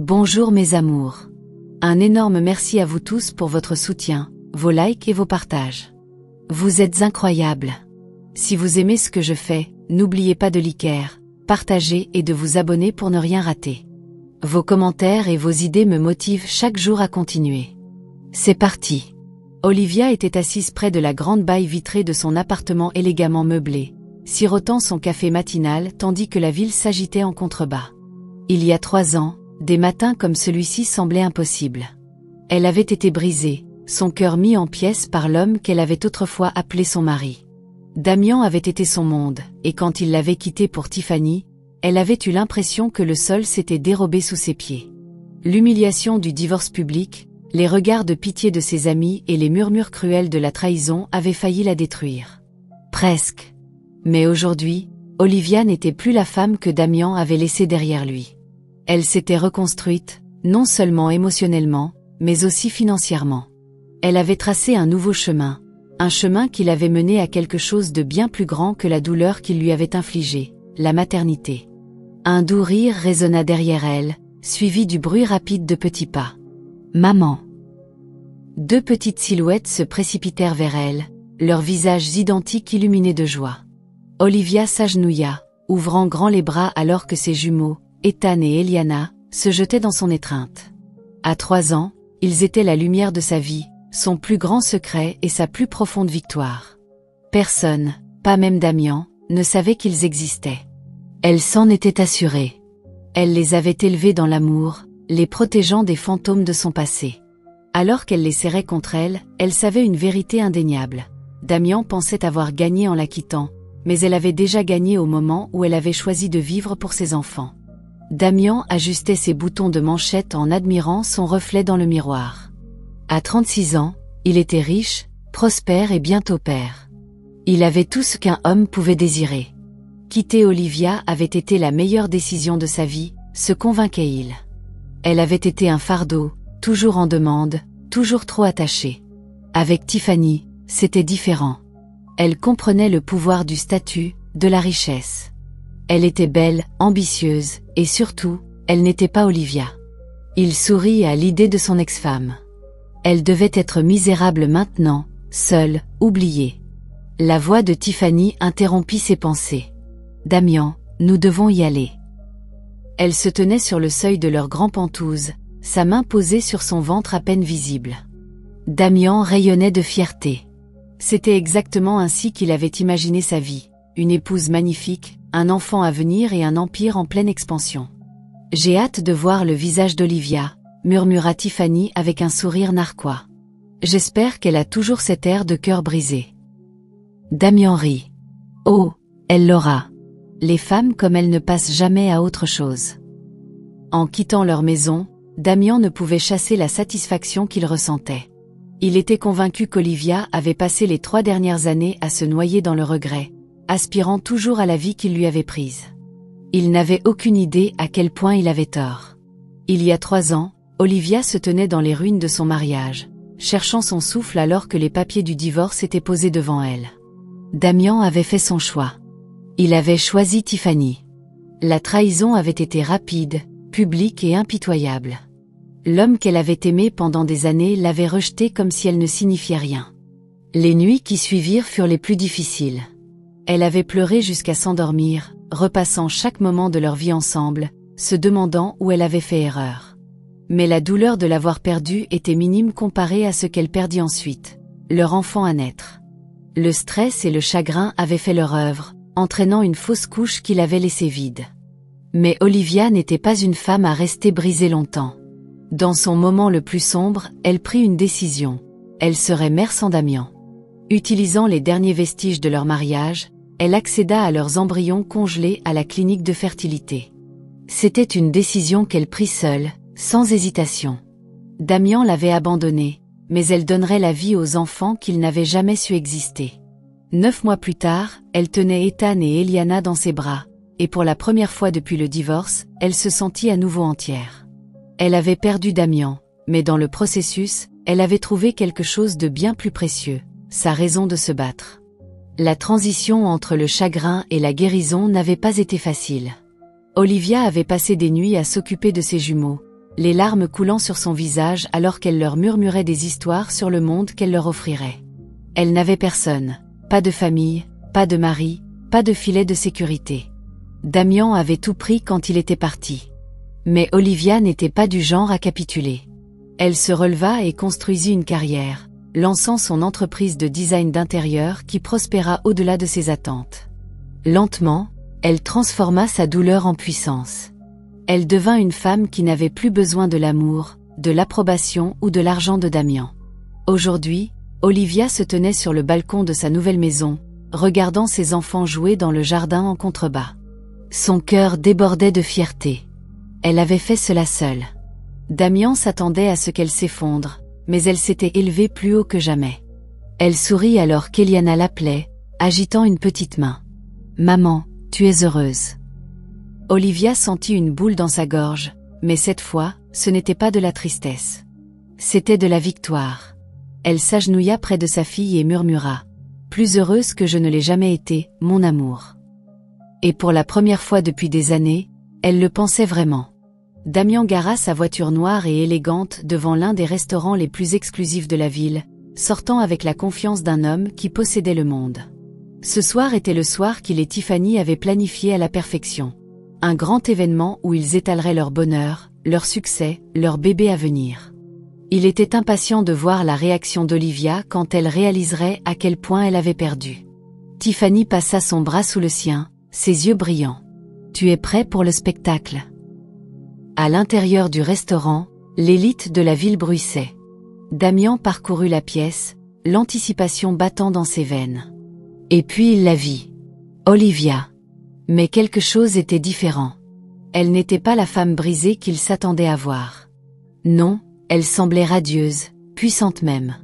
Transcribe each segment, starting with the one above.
Bonjour mes amours. Un énorme merci à vous tous pour votre soutien, vos likes et vos partages. Vous êtes incroyables. Si vous aimez ce que je fais, n'oubliez pas de liker, partager et de vous abonner pour ne rien rater. Vos commentaires et vos idées me motivent chaque jour à continuer. C'est parti. Olivia était assise près de la grande baille vitrée de son appartement élégamment meublé, sirotant son café matinal tandis que la ville s'agitait en contrebas. Il y a 3 ans, des matins comme celui-ci semblaient impossibles. Elle avait été brisée, son cœur mis en pièces par l'homme qu'elle avait autrefois appelé son mari. Damian avait été son monde, et quand il l'avait quitté pour Tiffany, elle avait eu l'impression que le sol s'était dérobé sous ses pieds. L'humiliation du divorce public, les regards de pitié de ses amis et les murmures cruels de la trahison avaient failli la détruire. Presque. Mais aujourd'hui, Olivia n'était plus la femme que Damian avait laissée derrière lui. Elle s'était reconstruite, non seulement émotionnellement, mais aussi financièrement. Elle avait tracé un nouveau chemin, un chemin qui l'avait menée à quelque chose de bien plus grand que la douleur qu'il lui avait infligée, la maternité. Un doux rire résonna derrière elle, suivi du bruit rapide de petits pas. Maman. 2 petites silhouettes se précipitèrent vers elle, leurs visages identiques illuminés de joie. Olivia s'agenouilla, ouvrant grand les bras alors que ses jumeaux, Ethan et Eliana, se jetaient dans son étreinte. À 3 ans, ils étaient la lumière de sa vie, son plus grand secret et sa plus profonde victoire. Personne, pas même Damian, ne savait qu'ils existaient. Elle s'en était assurée. Elle les avait élevés dans l'amour, les protégeant des fantômes de son passé. Alors qu'elle les serrait contre elle, elle savait une vérité indéniable. Damian pensait avoir gagné en la quittant, mais elle avait déjà gagné au moment où elle avait choisi de vivre pour ses enfants. Damian ajustait ses boutons de manchette en admirant son reflet dans le miroir. À 36 ans, il était riche, prospère et bientôt père. Il avait tout ce qu'un homme pouvait désirer. Quitter Olivia avait été la meilleure décision de sa vie, se convainquait-il. Elle avait été un fardeau, toujours en demande, toujours trop attachée. Avec Tiffany, c'était différent. Elle comprenait le pouvoir du statut, de la richesse. Elle était belle, ambitieuse, et surtout, elle n'était pas Olivia. Il sourit à l'idée de son ex-femme. Elle devait être misérable maintenant, seule, oubliée. La voix de Tiffany interrompit ses pensées. « Damian, nous devons y aller. » Elle se tenait sur le seuil de leur grand pentouse, sa main posée sur son ventre à peine visible. Damian rayonnait de fierté. C'était exactement ainsi qu'il avait imaginé sa vie, une épouse magnifique, un enfant à venir et un empire en pleine expansion. « J'ai hâte de voir le visage d'Olivia, » murmura Tiffany avec un sourire narquois. « J'espère qu'elle a toujours cet air de cœur brisé. » Damian rit. « Oh, elle l'aura. Les femmes comme elle ne passent jamais à autre chose. » En quittant leur maison, Damian ne pouvait chasser la satisfaction qu'il ressentait. Il était convaincu qu'Olivia avait passé les 3 dernières années à se noyer dans le regret, aspirant toujours à la vie qu'il lui avait prise. Il n'avait aucune idée à quel point il avait tort. Il y a 3 ans, Olivia se tenait dans les ruines de son mariage, cherchant son souffle alors que les papiers du divorce étaient posés devant elle. Damian avait fait son choix. Il avait choisi Tiffany. La trahison avait été rapide, publique et impitoyable. L'homme qu'elle avait aimé pendant des années l'avait rejetée comme si elle ne signifiait rien. Les nuits qui suivirent furent les plus difficiles. Elle avait pleuré jusqu'à s'endormir, repassant chaque moment de leur vie ensemble, se demandant où elle avait fait erreur. Mais la douleur de l'avoir perdue était minime comparée à ce qu'elle perdit ensuite, leur enfant à naître. Le stress et le chagrin avaient fait leur œuvre, entraînant une fausse couche qui l'avait laissée vide. Mais Olivia n'était pas une femme à rester brisée longtemps. Dans son moment le plus sombre, elle prit une décision. Elle serait mère sans Damian. Utilisant les derniers vestiges de leur mariage, elle accéda à leurs embryons congelés à la clinique de fertilité. C'était une décision qu'elle prit seule, sans hésitation. Damian l'avait abandonnée, mais elle donnerait la vie aux enfants qu'ils n'avaient jamais su exister. 9 mois plus tard, elle tenait Ethan et Eliana dans ses bras, et pour la première fois depuis le divorce, elle se sentit à nouveau entière. Elle avait perdu Damian, mais dans le processus, elle avait trouvé quelque chose de bien plus précieux, sa raison de se battre. La transition entre le chagrin et la guérison n'avait pas été facile. Olivia avait passé des nuits à s'occuper de ses jumeaux, les larmes coulant sur son visage alors qu'elle leur murmurait des histoires sur le monde qu'elle leur offrirait. Elle n'avait personne, pas de famille, pas de mari, pas de filet de sécurité. Damian avait tout pris quand il était parti. Mais Olivia n'était pas du genre à capituler. Elle se releva et construisit une carrière, lançant son entreprise de design d'intérieur qui prospéra au-delà de ses attentes. Lentement, elle transforma sa douleur en puissance. Elle devint une femme qui n'avait plus besoin de l'amour, de l'approbation ou de l'argent de Damian. Aujourd'hui, Olivia se tenait sur le balcon de sa nouvelle maison, regardant ses enfants jouer dans le jardin en contrebas. Son cœur débordait de fierté. Elle avait fait cela seule. Damian s'attendait à ce qu'elle s'effondre, mais elle s'était élevée plus haut que jamais. Elle sourit alors qu'Eliana l'appelait, agitant une petite main. « Maman, tu es heureuse. » Olivia sentit une boule dans sa gorge, mais cette fois, ce n'était pas de la tristesse. C'était de la victoire. Elle s'agenouilla près de sa fille et murmura « Plus heureuse que je ne l'ai jamais été, mon amour. » Et pour la première fois depuis des années, elle le pensait vraiment. Damian gara sa voiture noire et élégante devant l'un des restaurants les plus exclusifs de la ville, sortant avec la confiance d'un homme qui possédait le monde. Ce soir était le soir qu'il et Tiffany avaient planifié à la perfection. Un grand événement où ils étaleraient leur bonheur, leur succès, leur bébé à venir. Il était impatient de voir la réaction d'Olivia quand elle réaliserait à quel point elle avait perdu. Tiffany passa son bras sous le sien, ses yeux brillants. « Tu es prêt pour le spectacle ?» À l'intérieur du restaurant, l'élite de la ville bruissait. Damian parcourut la pièce, l'anticipation battant dans ses veines. Et puis il la vit. Olivia. Mais quelque chose était différent. Elle n'était pas la femme brisée qu'il s'attendait à voir. Non, elle semblait radieuse, puissante même.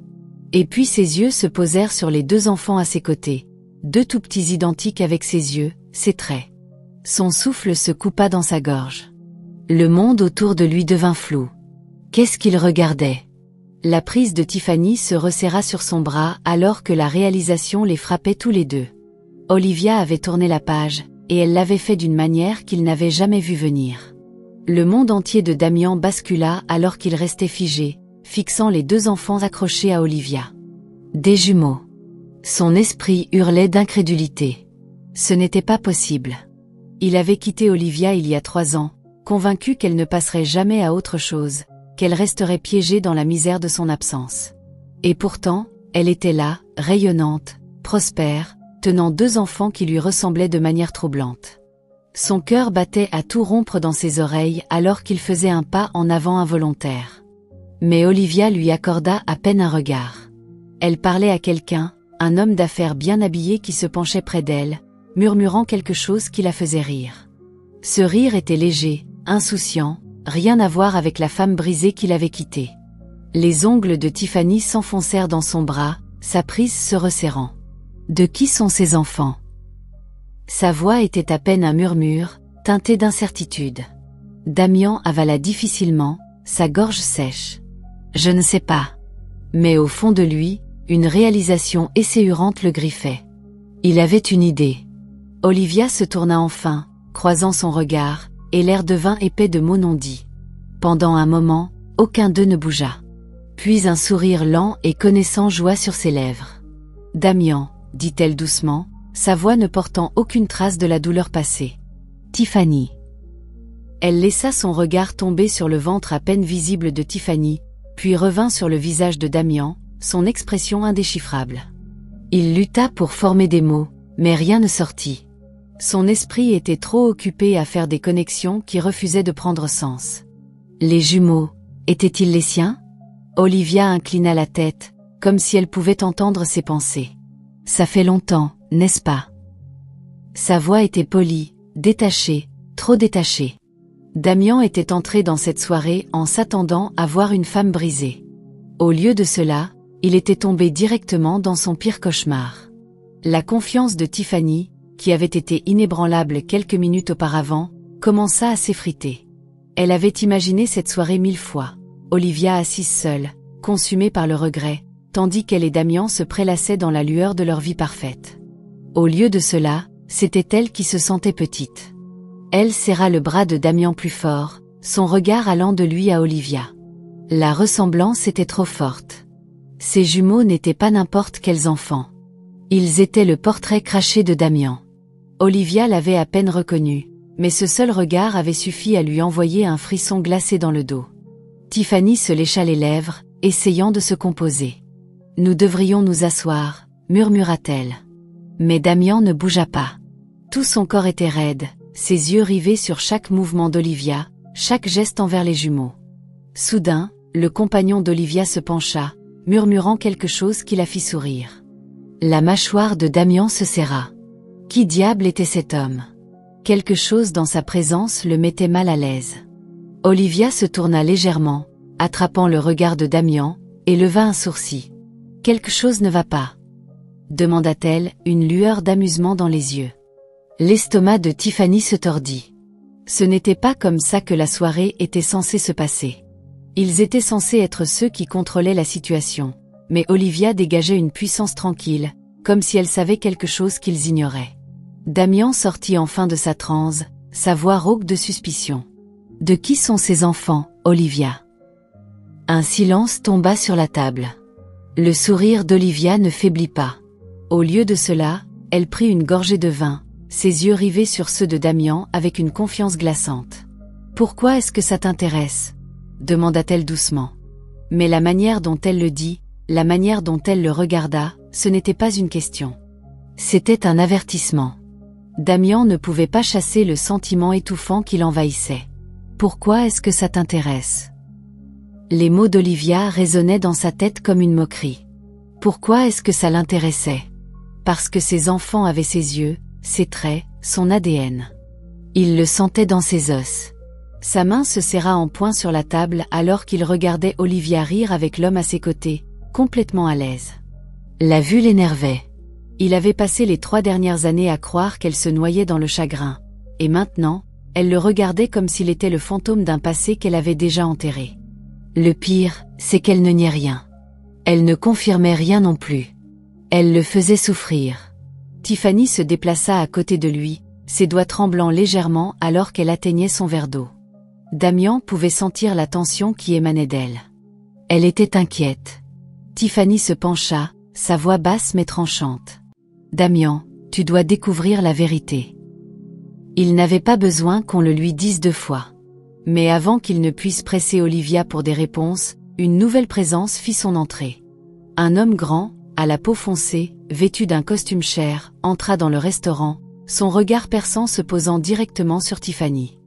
Et puis ses yeux se posèrent sur les deux enfants à ses côtés, deux tout petits identiques avec ses yeux, ses traits. Son souffle se coupa dans sa gorge. Le monde autour de lui devint flou. Qu'est-ce qu'il regardait? La prise de Tiffany se resserra sur son bras alors que la réalisation les frappait tous les deux. Olivia avait tourné la page, et elle l'avait fait d'une manière qu'il n'avait jamais vu venir. Le monde entier de Damian bascula alors qu'il restait figé, fixant les deux enfants accrochés à Olivia. Des jumeaux. Son esprit hurlait d'incrédulité. Ce n'était pas possible. Il avait quitté Olivia il y a 3 ans, convaincu qu'elle ne passerait jamais à autre chose, qu'elle resterait piégée dans la misère de son absence. Et pourtant, elle était là, rayonnante, prospère, tenant 2 enfants qui lui ressemblaient de manière troublante. Son cœur battait à tout rompre dans ses oreilles alors qu'il faisait un pas en avant involontaire. Mais Olivia lui accorda à peine un regard. Elle parlait à quelqu'un, un homme d'affaires bien habillé qui se penchait près d'elle, murmurant quelque chose qui la faisait rire. Ce rire était léger, insouciant, rien à voir avec la femme brisée qu'il avait quittée. Les ongles de Tiffany s'enfoncèrent dans son bras, sa prise se resserrant. De qui sont ces enfants? Sa voix était à peine un murmure, teinté d'incertitude. Damian avala difficilement, sa gorge sèche. Je ne sais pas. Mais au fond de lui, une réalisation esséurante le griffait. Il avait une idée. Olivia se tourna enfin, croisant son regard, et l'air devint épais de mots non dits. Pendant un moment, aucun d'eux ne bougea. Puis un sourire lent et connaissant joua sur ses lèvres. « Damian », dit-elle doucement, sa voix ne portant aucune trace de la douleur passée. « Tiffany. » Elle laissa son regard tomber sur le ventre à peine visible de Tiffany, puis revint sur le visage de Damian, son expression indéchiffrable. Il lutta pour former des mots, mais rien ne sortit. Son esprit était trop occupé à faire des connexions qui refusaient de prendre sens. Les jumeaux, étaient-ils les siens? Olivia inclina la tête, comme si elle pouvait entendre ses pensées. Ça fait longtemps, n'est-ce pas? Sa voix était polie, détachée, trop détachée. Damian était entré dans cette soirée en s'attendant à voir une femme brisée. Au lieu de cela, il était tombé directement dans son pire cauchemar. La confiance de Tiffany, qui avait été inébranlable quelques minutes auparavant, commença à s'effriter. Elle avait imaginé cette soirée 1000 fois, Olivia assise seule, consumée par le regret, tandis qu'elle et Damian se prélassaient dans la lueur de leur vie parfaite. Au lieu de cela, c'était elle qui se sentait petite. Elle serra le bras de Damian plus fort, son regard allant de lui à Olivia. La ressemblance était trop forte. Ces jumeaux n'étaient pas n'importe quels enfants. Ils étaient le portrait craché de Damian. Olivia l'avait à peine reconnu, mais ce seul regard avait suffi à lui envoyer un frisson glacé dans le dos. Tiffany se lécha les lèvres, essayant de se composer. « Nous devrions nous asseoir », murmura-t-elle. Mais Damian ne bougea pas. Tout son corps était raide, ses yeux rivés sur chaque mouvement d'Olivia, chaque geste envers les jumeaux. Soudain, le compagnon d'Olivia se pencha, murmurant quelque chose qui la fit sourire. La mâchoire de Damian se serra. Qui diable était cet homme? Quelque chose dans sa présence le mettait mal à l'aise. Olivia se tourna légèrement, attrapant le regard de Damian, et leva un sourcil. « Quelque chose ne va pas ?» demanda-t-elle, une lueur d'amusement dans les yeux. L'estomac de Tiffany se tordit. Ce n'était pas comme ça que la soirée était censée se passer. Ils étaient censés être ceux qui contrôlaient la situation, mais Olivia dégageait une puissance tranquille, comme si elle savait quelque chose qu'ils ignoraient. Damian sortit enfin de sa transe, sa voix rauque de suspicion. « De qui sont ces enfants, Olivia ?» Un silence tomba sur la table. Le sourire d'Olivia ne faiblit pas. Au lieu de cela, elle prit une gorgée de vin, ses yeux rivés sur ceux de Damian avec une confiance glaçante. « Pourquoi est-ce que ça t'intéresse ?» demanda-t-elle doucement. Mais la manière dont elle le dit, la manière dont elle le regarda, ce n'était pas une question. C'était un avertissement. Damian ne pouvait pas chasser le sentiment étouffant qui l'envahissait. « Pourquoi est-ce que ça t'intéresse ?» Les mots d'Olivia résonnaient dans sa tête comme une moquerie. Pourquoi est-ce que ça l'intéressait? Parce que ses enfants avaient ses yeux, ses traits, son ADN. Il le sentait dans ses os. Sa main se serra en poing sur la table alors qu'il regardait Olivia rire avec l'homme à ses côtés, complètement à l'aise. La vue l'énervait. Il avait passé les 3 dernières années à croire qu'elle se noyait dans le chagrin, et maintenant, elle le regardait comme s'il était le fantôme d'un passé qu'elle avait déjà enterré. Le pire, c'est qu'elle ne niait rien. Elle ne confirmait rien non plus. Elle le faisait souffrir. Tiffany se déplaça à côté de lui, ses doigts tremblant légèrement alors qu'elle atteignait son verre d'eau. Damian pouvait sentir la tension qui émanait d'elle. Elle était inquiète. Tiffany se pencha, sa voix basse mais tranchante. « Damian, tu dois découvrir la vérité. » Il n'avait pas besoin qu'on le lui dise 2 fois. Mais avant qu'il ne puisse presser Olivia pour des réponses, une nouvelle présence fit son entrée. Un homme grand, à la peau foncée, vêtu d'un costume cher, entra dans le restaurant, son regard perçant se posant directement sur Tiffany.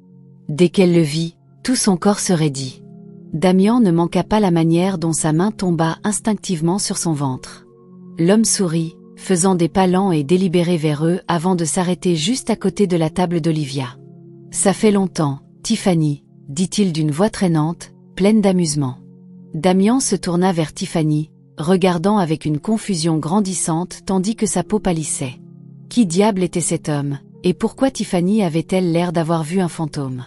Dès qu'elle le vit, tout son corps se raidit. Damian ne manqua pas la manière dont sa main tomba instinctivement sur son ventre. L'homme sourit, faisant des pas lents et délibérés vers eux avant de s'arrêter juste à côté de la table d'Olivia. « Ça fait longtemps, Tiffany », dit-il d'une voix traînante, pleine d'amusement. Damian se tourna vers Tiffany, regardant avec une confusion grandissante tandis que sa peau pâlissait. Qui diable était cet homme, et pourquoi Tiffany avait-elle l'air d'avoir vu un fantôme?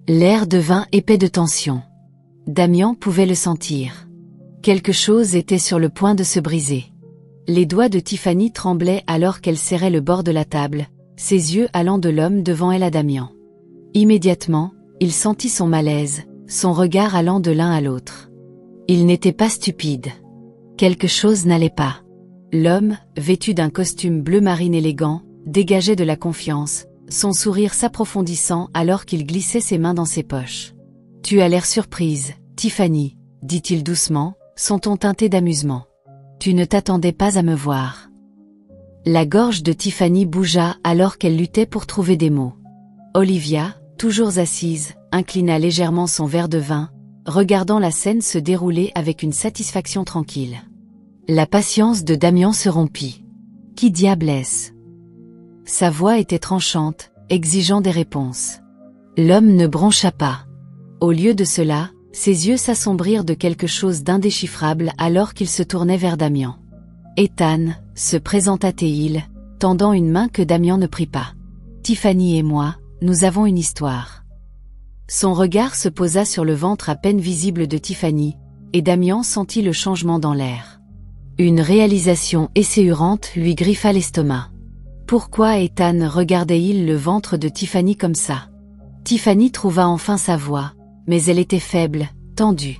L'air devint épais de tension. Damian pouvait le sentir. Quelque chose était sur le point de se briser. Les doigts de Tiffany tremblaient alors qu'elle serrait le bord de la table, ses yeux allant de l'homme devant elle à Damian. Immédiatement, il sentit son malaise, son regard allant de l'un à l'autre. Il n'était pas stupide. Quelque chose n'allait pas. L'homme, vêtu d'un costume bleu marine élégant, dégageait de la confiance, son sourire s'approfondissant alors qu'il glissait ses mains dans ses poches. « Tu as l'air surprise, Tiffany, » dit-il doucement, son ton teinté d'amusement. « Tu ne t'attendais pas à me voir. » La gorge de Tiffany bougea alors qu'elle luttait pour trouver des mots. Olivia, toujours assise, inclina légèrement son verre de vin, regardant la scène se dérouler avec une satisfaction tranquille. La patience de Damian se rompit. Qui diable est-ce? Sa voix était tranchante, exigeant des réponses. L'homme ne broncha pas. Au lieu de cela, ses yeux s'assombrirent de quelque chose d'indéchiffrable alors qu'il se tournait vers Damian. Ethan, se présenta-t-il, tendant une main que Damian ne prit pas. Tiffany et moi, nous avons une histoire. Son regard se posa sur le ventre à peine visible de Tiffany, et Damian sentit le changement dans l'air. Une réalisation esséurante lui griffa l'estomac. Pourquoi Ethan regardait-il le ventre de Tiffany comme ça? Tiffany trouva enfin sa voix, mais elle était faible, tendue.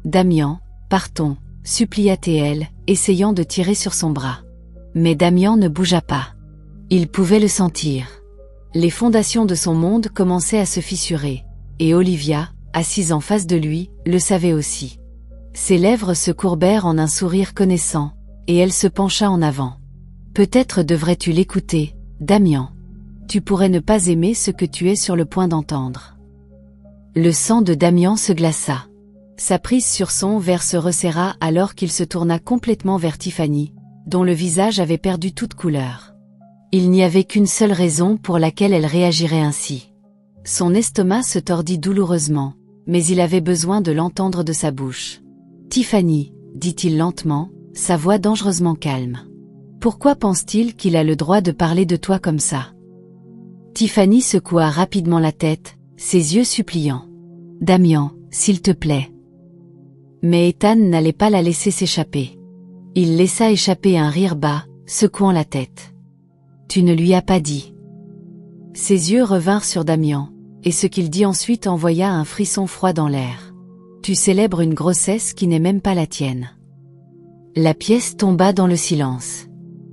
Damian, partons, supplia TL, essayant de tirer sur son bras. Mais Damian ne bougea pas. Il pouvait le sentir. Les fondations de son monde commençaient à se fissurer, et Olivia, assise en face de lui, le savait aussi. Ses lèvres se courbèrent en un sourire connaissant, et elle se pencha en avant. Peut-être devrais-tu l'écouter, Damian. Tu pourrais ne pas aimer ce que tu es sur le point d'entendre. Le sang de Damian se glaça. Sa prise sur son verre se resserra alors qu'il se tourna complètement vers Tiffany, dont le visage avait perdu toute couleur. Il n'y avait qu'une seule raison pour laquelle elle réagirait ainsi. Son estomac se tordit douloureusement, mais il avait besoin de l'entendre de sa bouche. « Tiffany, » dit-il lentement, sa voix dangereusement calme. « Pourquoi pense-t-il qu'il a le droit de parler de toi comme ça ?» Tiffany secoua rapidement la tête, ses yeux suppliants. « Damian, s'il te plaît. » Mais Ethan n'allait pas la laisser s'échapper. Il laissa échapper un rire bas, secouant la tête. « Tu ne lui as pas dit. » Ses yeux revinrent sur Damian, et ce qu'il dit ensuite envoya un frisson froid dans l'air. « Tu célèbres une grossesse qui n'est même pas la tienne. » La pièce tomba dans le silence.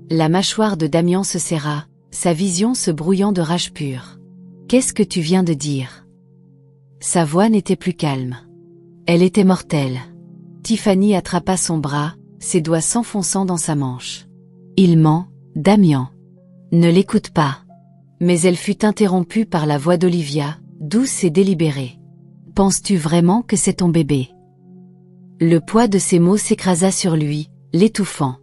La mâchoire de Damian se serra, sa vision se brouillant de rage pure. « Qu'est-ce que tu viens de dire ?» Sa voix n'était plus calme. Elle était mortelle. Tiffany attrapa son bras, ses doigts s'enfonçant dans sa manche. « Il ment, Damian. Ne l'écoute pas. » Mais elle fut interrompue par la voix d'Olivia, douce et délibérée. « Penses-tu vraiment que c'est ton bébé ?» Le poids de ses mots s'écrasa sur lui, l'étouffant.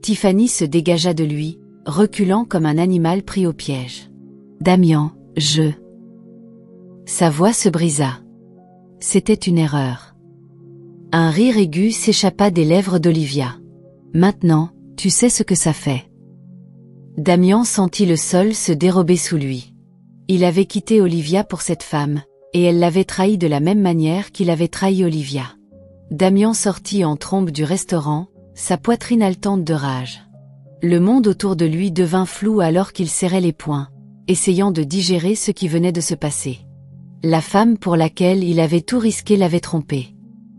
Tiffany se dégagea de lui, reculant comme un animal pris au piège. « Damian, je... » Sa voix se brisa. C'était une erreur. Un rire aigu s'échappa des lèvres d'Olivia. « Maintenant, tu sais ce que ça fait. » Damian sentit le sol se dérober sous lui. Il avait quitté Olivia pour cette femme, et elle l'avait trahi de la même manière qu'il avait trahi Olivia. Damian sortit en trombe du restaurant, sa poitrine haletante de rage. Le monde autour de lui devint flou alors qu'il serrait les poings, essayant de digérer ce qui venait de se passer. La femme pour laquelle il avait tout risqué l'avait trompé.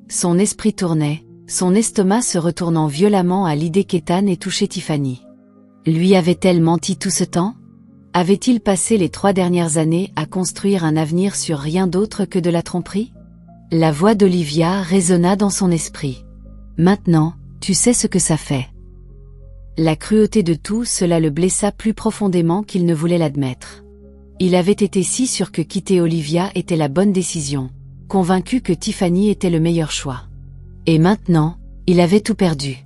Son esprit tournait, son estomac se retournant violemment à l'idée qu'Ethan ait touché Tiffany. Lui avait-elle menti tout ce temps? Avait-il passé les 3 dernières années à construire un avenir sur rien d'autre que de la tromperie? La voix d'Olivia résonna dans son esprit. Maintenant, tu sais ce que ça fait. La cruauté de tout cela le blessa plus profondément qu'il ne voulait l'admettre. Il avait été si sûr que quitter Olivia était la bonne décision, convaincu que Tiffany était le meilleur choix. Et maintenant, il avait tout perdu.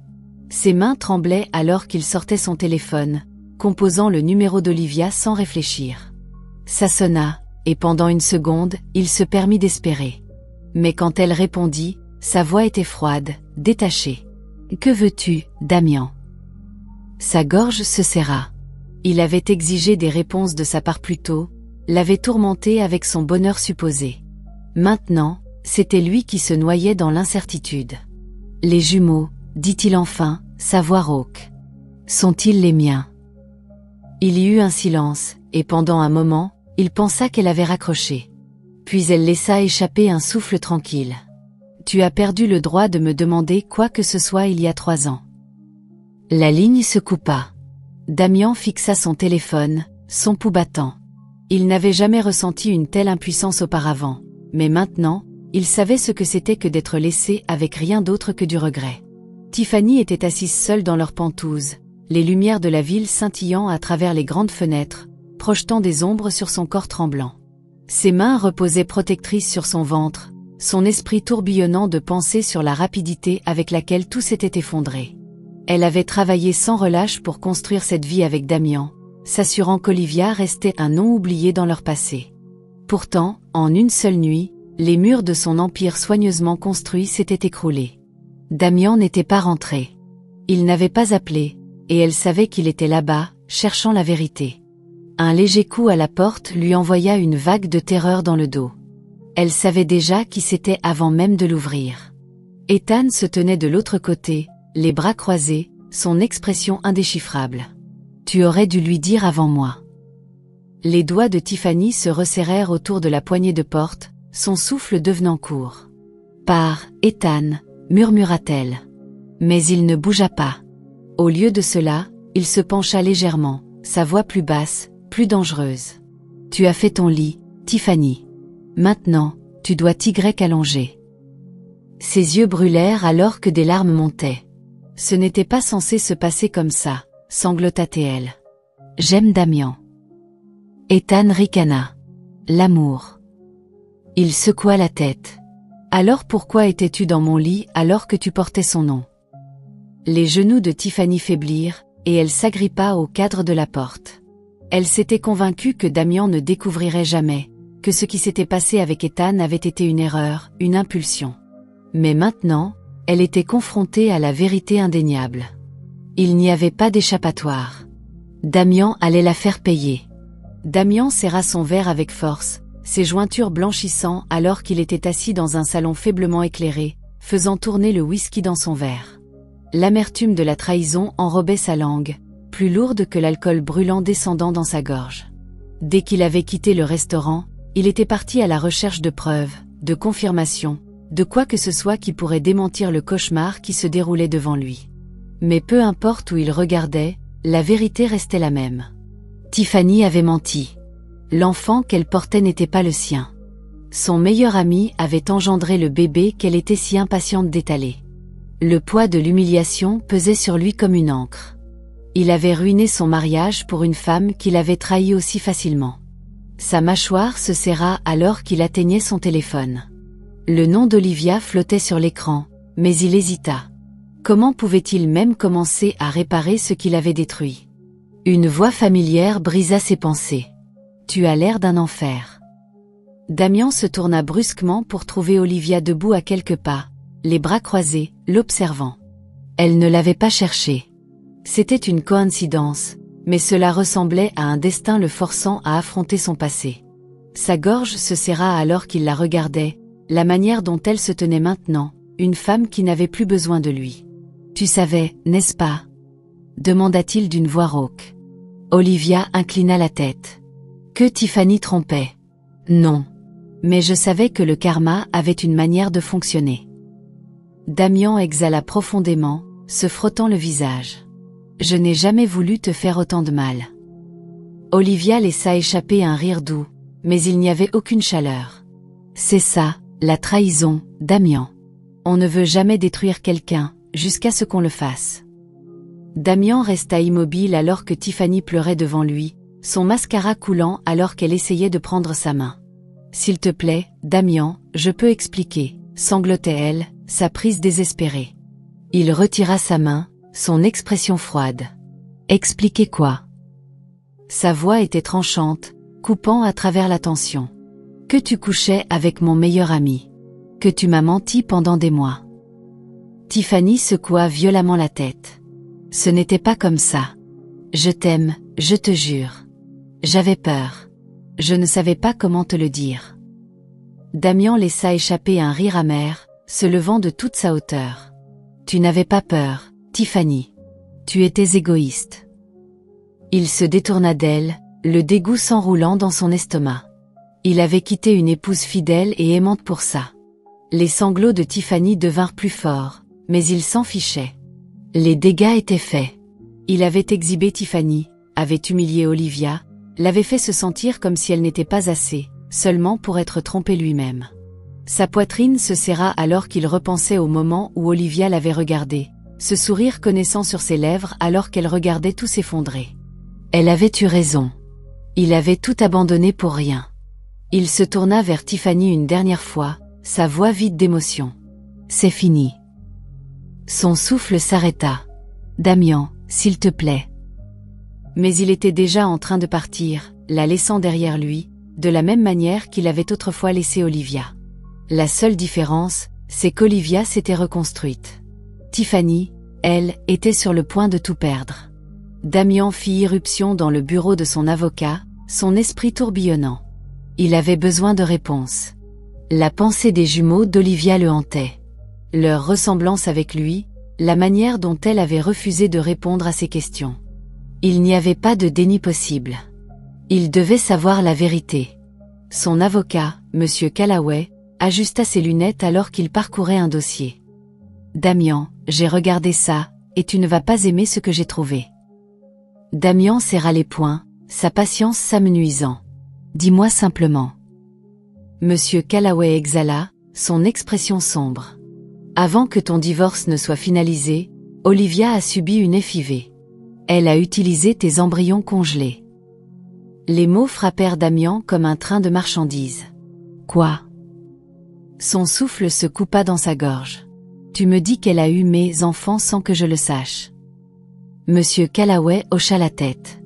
Ses mains tremblaient alors qu'il sortait son téléphone, composant le numéro d'Olivia sans réfléchir. Ça sonna, et pendant une seconde, il se permit d'espérer. Mais quand elle répondit, sa voix était froide, détachée. « Que veux-tu, Damian ?» Sa gorge se serra. Il avait exigé des réponses de sa part plus tôt, l'avait tourmenté avec son bonheur supposé. Maintenant, c'était lui qui se noyait dans l'incertitude. « Les jumeaux, » dit-il enfin, sa voix rauque. « Sont-ils les miens ?» Il y eut un silence, et pendant un moment, il pensa qu'elle avait raccroché. Puis elle laissa échapper un souffle tranquille. « Tu as perdu le droit de me demander quoi que ce soit il y a 3 ans. » La ligne se coupa. Damian fixa son téléphone, son pouls battant. Il n'avait jamais ressenti une telle impuissance auparavant, mais maintenant, il savait ce que c'était que d'être laissé avec rien d'autre que du regret. Tiffany était assise seule dans leur pentouse, les lumières de la ville scintillant à travers les grandes fenêtres, projetant des ombres sur son corps tremblant. Ses mains reposaient protectrices sur son ventre, son esprit tourbillonnant de pensées sur la rapidité avec laquelle tout s'était effondré. Elle avait travaillé sans relâche pour construire cette vie avec Damian, s'assurant qu'Olivia restait un nom oublié dans leur passé. Pourtant, en une seule nuit, les murs de son empire soigneusement construit s'étaient écroulés. Damian n'était pas rentré. Il n'avait pas appelé, et elle savait qu'il était là-bas, cherchant la vérité. Un léger coup à la porte lui envoya une vague de terreur dans le dos. Elle savait déjà qui c'était avant même de l'ouvrir. Ethan se tenait de l'autre côté, les bras croisés, son expression indéchiffrable. « Tu aurais dû lui dire avant moi. » Les doigts de Tiffany se resserrèrent autour de la poignée de porte, son souffle devenant court. Pars, Ethan, murmura-t-elle. Mais il ne bougea pas. Au lieu de cela, il se pencha légèrement, sa voix plus basse, plus dangereuse. Tu as fait ton lit, Tiffany. Maintenant, tu dois t'y allonger. Ses yeux brûlèrent alors que des larmes montaient. Ce n'était pas censé se passer comme ça, sanglota-t-elle. J'aime Damian. Ethan ricana. L'amour. Il secoua la tête. Alors pourquoi étais-tu dans mon lit alors que tu portais son nom? Les genoux de Tiffany faiblirent, et elle s'agrippa au cadre de la porte. Elle s'était convaincue que Damian ne découvrirait jamais, que ce qui s'était passé avec Ethan avait été une erreur, une impulsion. Mais maintenant, elle était confrontée à la vérité indéniable. Il n'y avait pas d'échappatoire. Damian allait la faire payer. Damian serra son verre avec force, ses jointures blanchissant alors qu'il était assis dans un salon faiblement éclairé, faisant tourner le whisky dans son verre. L'amertume de la trahison enrobait sa langue, plus lourde que l'alcool brûlant descendant dans sa gorge. Dès qu'il avait quitté le restaurant, il était parti à la recherche de preuves, de confirmations, de quoi que ce soit qui pourrait démentir le cauchemar qui se déroulait devant lui. Mais peu importe où il regardait, la vérité restait la même. Tiffany avait menti. L'enfant qu'elle portait n'était pas le sien. Son meilleur ami avait engendré le bébé qu'elle était si impatiente d'étaler. Le poids de l'humiliation pesait sur lui comme une encre. Il avait ruiné son mariage pour une femme qu'il avait trahi aussi facilement. Sa mâchoire se serra alors qu'il atteignait son téléphone. Le nom d'Olivia flottait sur l'écran, mais il hésita. Comment pouvait-il même commencer à réparer ce qu'il avait détruit? Une voix familière brisa ses pensées. Tu as l'air d'un enfer. Damian se tourna brusquement pour trouver Olivia debout à quelques pas, les bras croisés, l'observant. Elle ne l'avait pas cherché. C'était une coïncidence, mais cela ressemblait à un destin le forçant à affronter son passé. Sa gorge se serra alors qu'il la regardait, la manière dont elle se tenait maintenant, une femme qui n'avait plus besoin de lui. Tu savais, n'est-ce pas? Demanda-t-il d'une voix rauque. Olivia inclina la tête. Que Tiffany trompait. Non. Mais je savais que le karma avait une manière de fonctionner. Damian exhala profondément, se frottant le visage. Je n'ai jamais voulu te faire autant de mal. Olivia laissa échapper un rire doux, mais il n'y avait aucune chaleur. C'est ça, la trahison, Damian. On ne veut jamais détruire quelqu'un, jusqu'à ce qu'on le fasse. Damian resta immobile alors que Tiffany pleurait devant lui, son mascara coulant alors qu'elle essayait de prendre sa main. S'il te plaît, Damian, je peux expliquer, sanglotait-elle, sa prise désespérée. Il retira sa main, son expression froide. Expliquer quoi? Sa voix était tranchante, coupant à travers la tension. Que tu couchais avec mon meilleur ami. Que tu m'as menti pendant des mois. Tiffany secoua violemment la tête. Ce n'était pas comme ça. Je t'aime, je te jure. J'avais peur. Je ne savais pas comment te le dire. Damian laissa échapper un rire amer, se levant de toute sa hauteur. Tu n'avais pas peur, Tiffany. Tu étais égoïste. Il se détourna d'elle, le dégoût s'enroulant dans son estomac. Il avait quitté une épouse fidèle et aimante pour ça. Les sanglots de Tiffany devinrent plus forts, mais il s'en fichait. Les dégâts étaient faits. Il avait exhibé Tiffany, avait humilié Olivia, l'avait fait se sentir comme si elle n'était pas assez, seulement pour être trompé lui-même. Sa poitrine se serra alors qu'il repensait au moment où Olivia l'avait regardé, ce sourire connaissant sur ses lèvres alors qu'elle regardait tout s'effondrer. Elle avait eu raison. Il avait tout abandonné pour rien. Il se tourna vers Tiffany une dernière fois, sa voix vide d'émotion. C'est fini. Son souffle s'arrêta. Damian, s'il te plaît. Mais il était déjà en train de partir, la laissant derrière lui, de la même manière qu'il avait autrefois laissé Olivia. La seule différence, c'est qu'Olivia s'était reconstruite. Tiffany, elle, était sur le point de tout perdre. Damian fit irruption dans le bureau de son avocat, son esprit tourbillonnant. Il avait besoin de réponses. La pensée des jumeaux d'Olivia le hantait. Leur ressemblance avec lui, la manière dont elle avait refusé de répondre à ses questions. Il n'y avait pas de déni possible. Il devait savoir la vérité. Son avocat, Monsieur Callaway, ajusta ses lunettes alors qu'il parcourait un dossier. Damian, j'ai regardé ça, et tu ne vas pas aimer ce que j'ai trouvé. Damian serra les poings, sa patience s'amenuisant. Dis-moi simplement. Monsieur Callaway exhala, son expression sombre. Avant que ton divorce ne soit finalisé, Olivia a subi une FIV. Elle a utilisé tes embryons congelés. Les mots frappèrent Damian comme un train de marchandises. Quoi? Son souffle se coupa dans sa gorge. Tu me dis qu'elle a eu mes enfants sans que je le sache. Monsieur Callaway hocha la tête.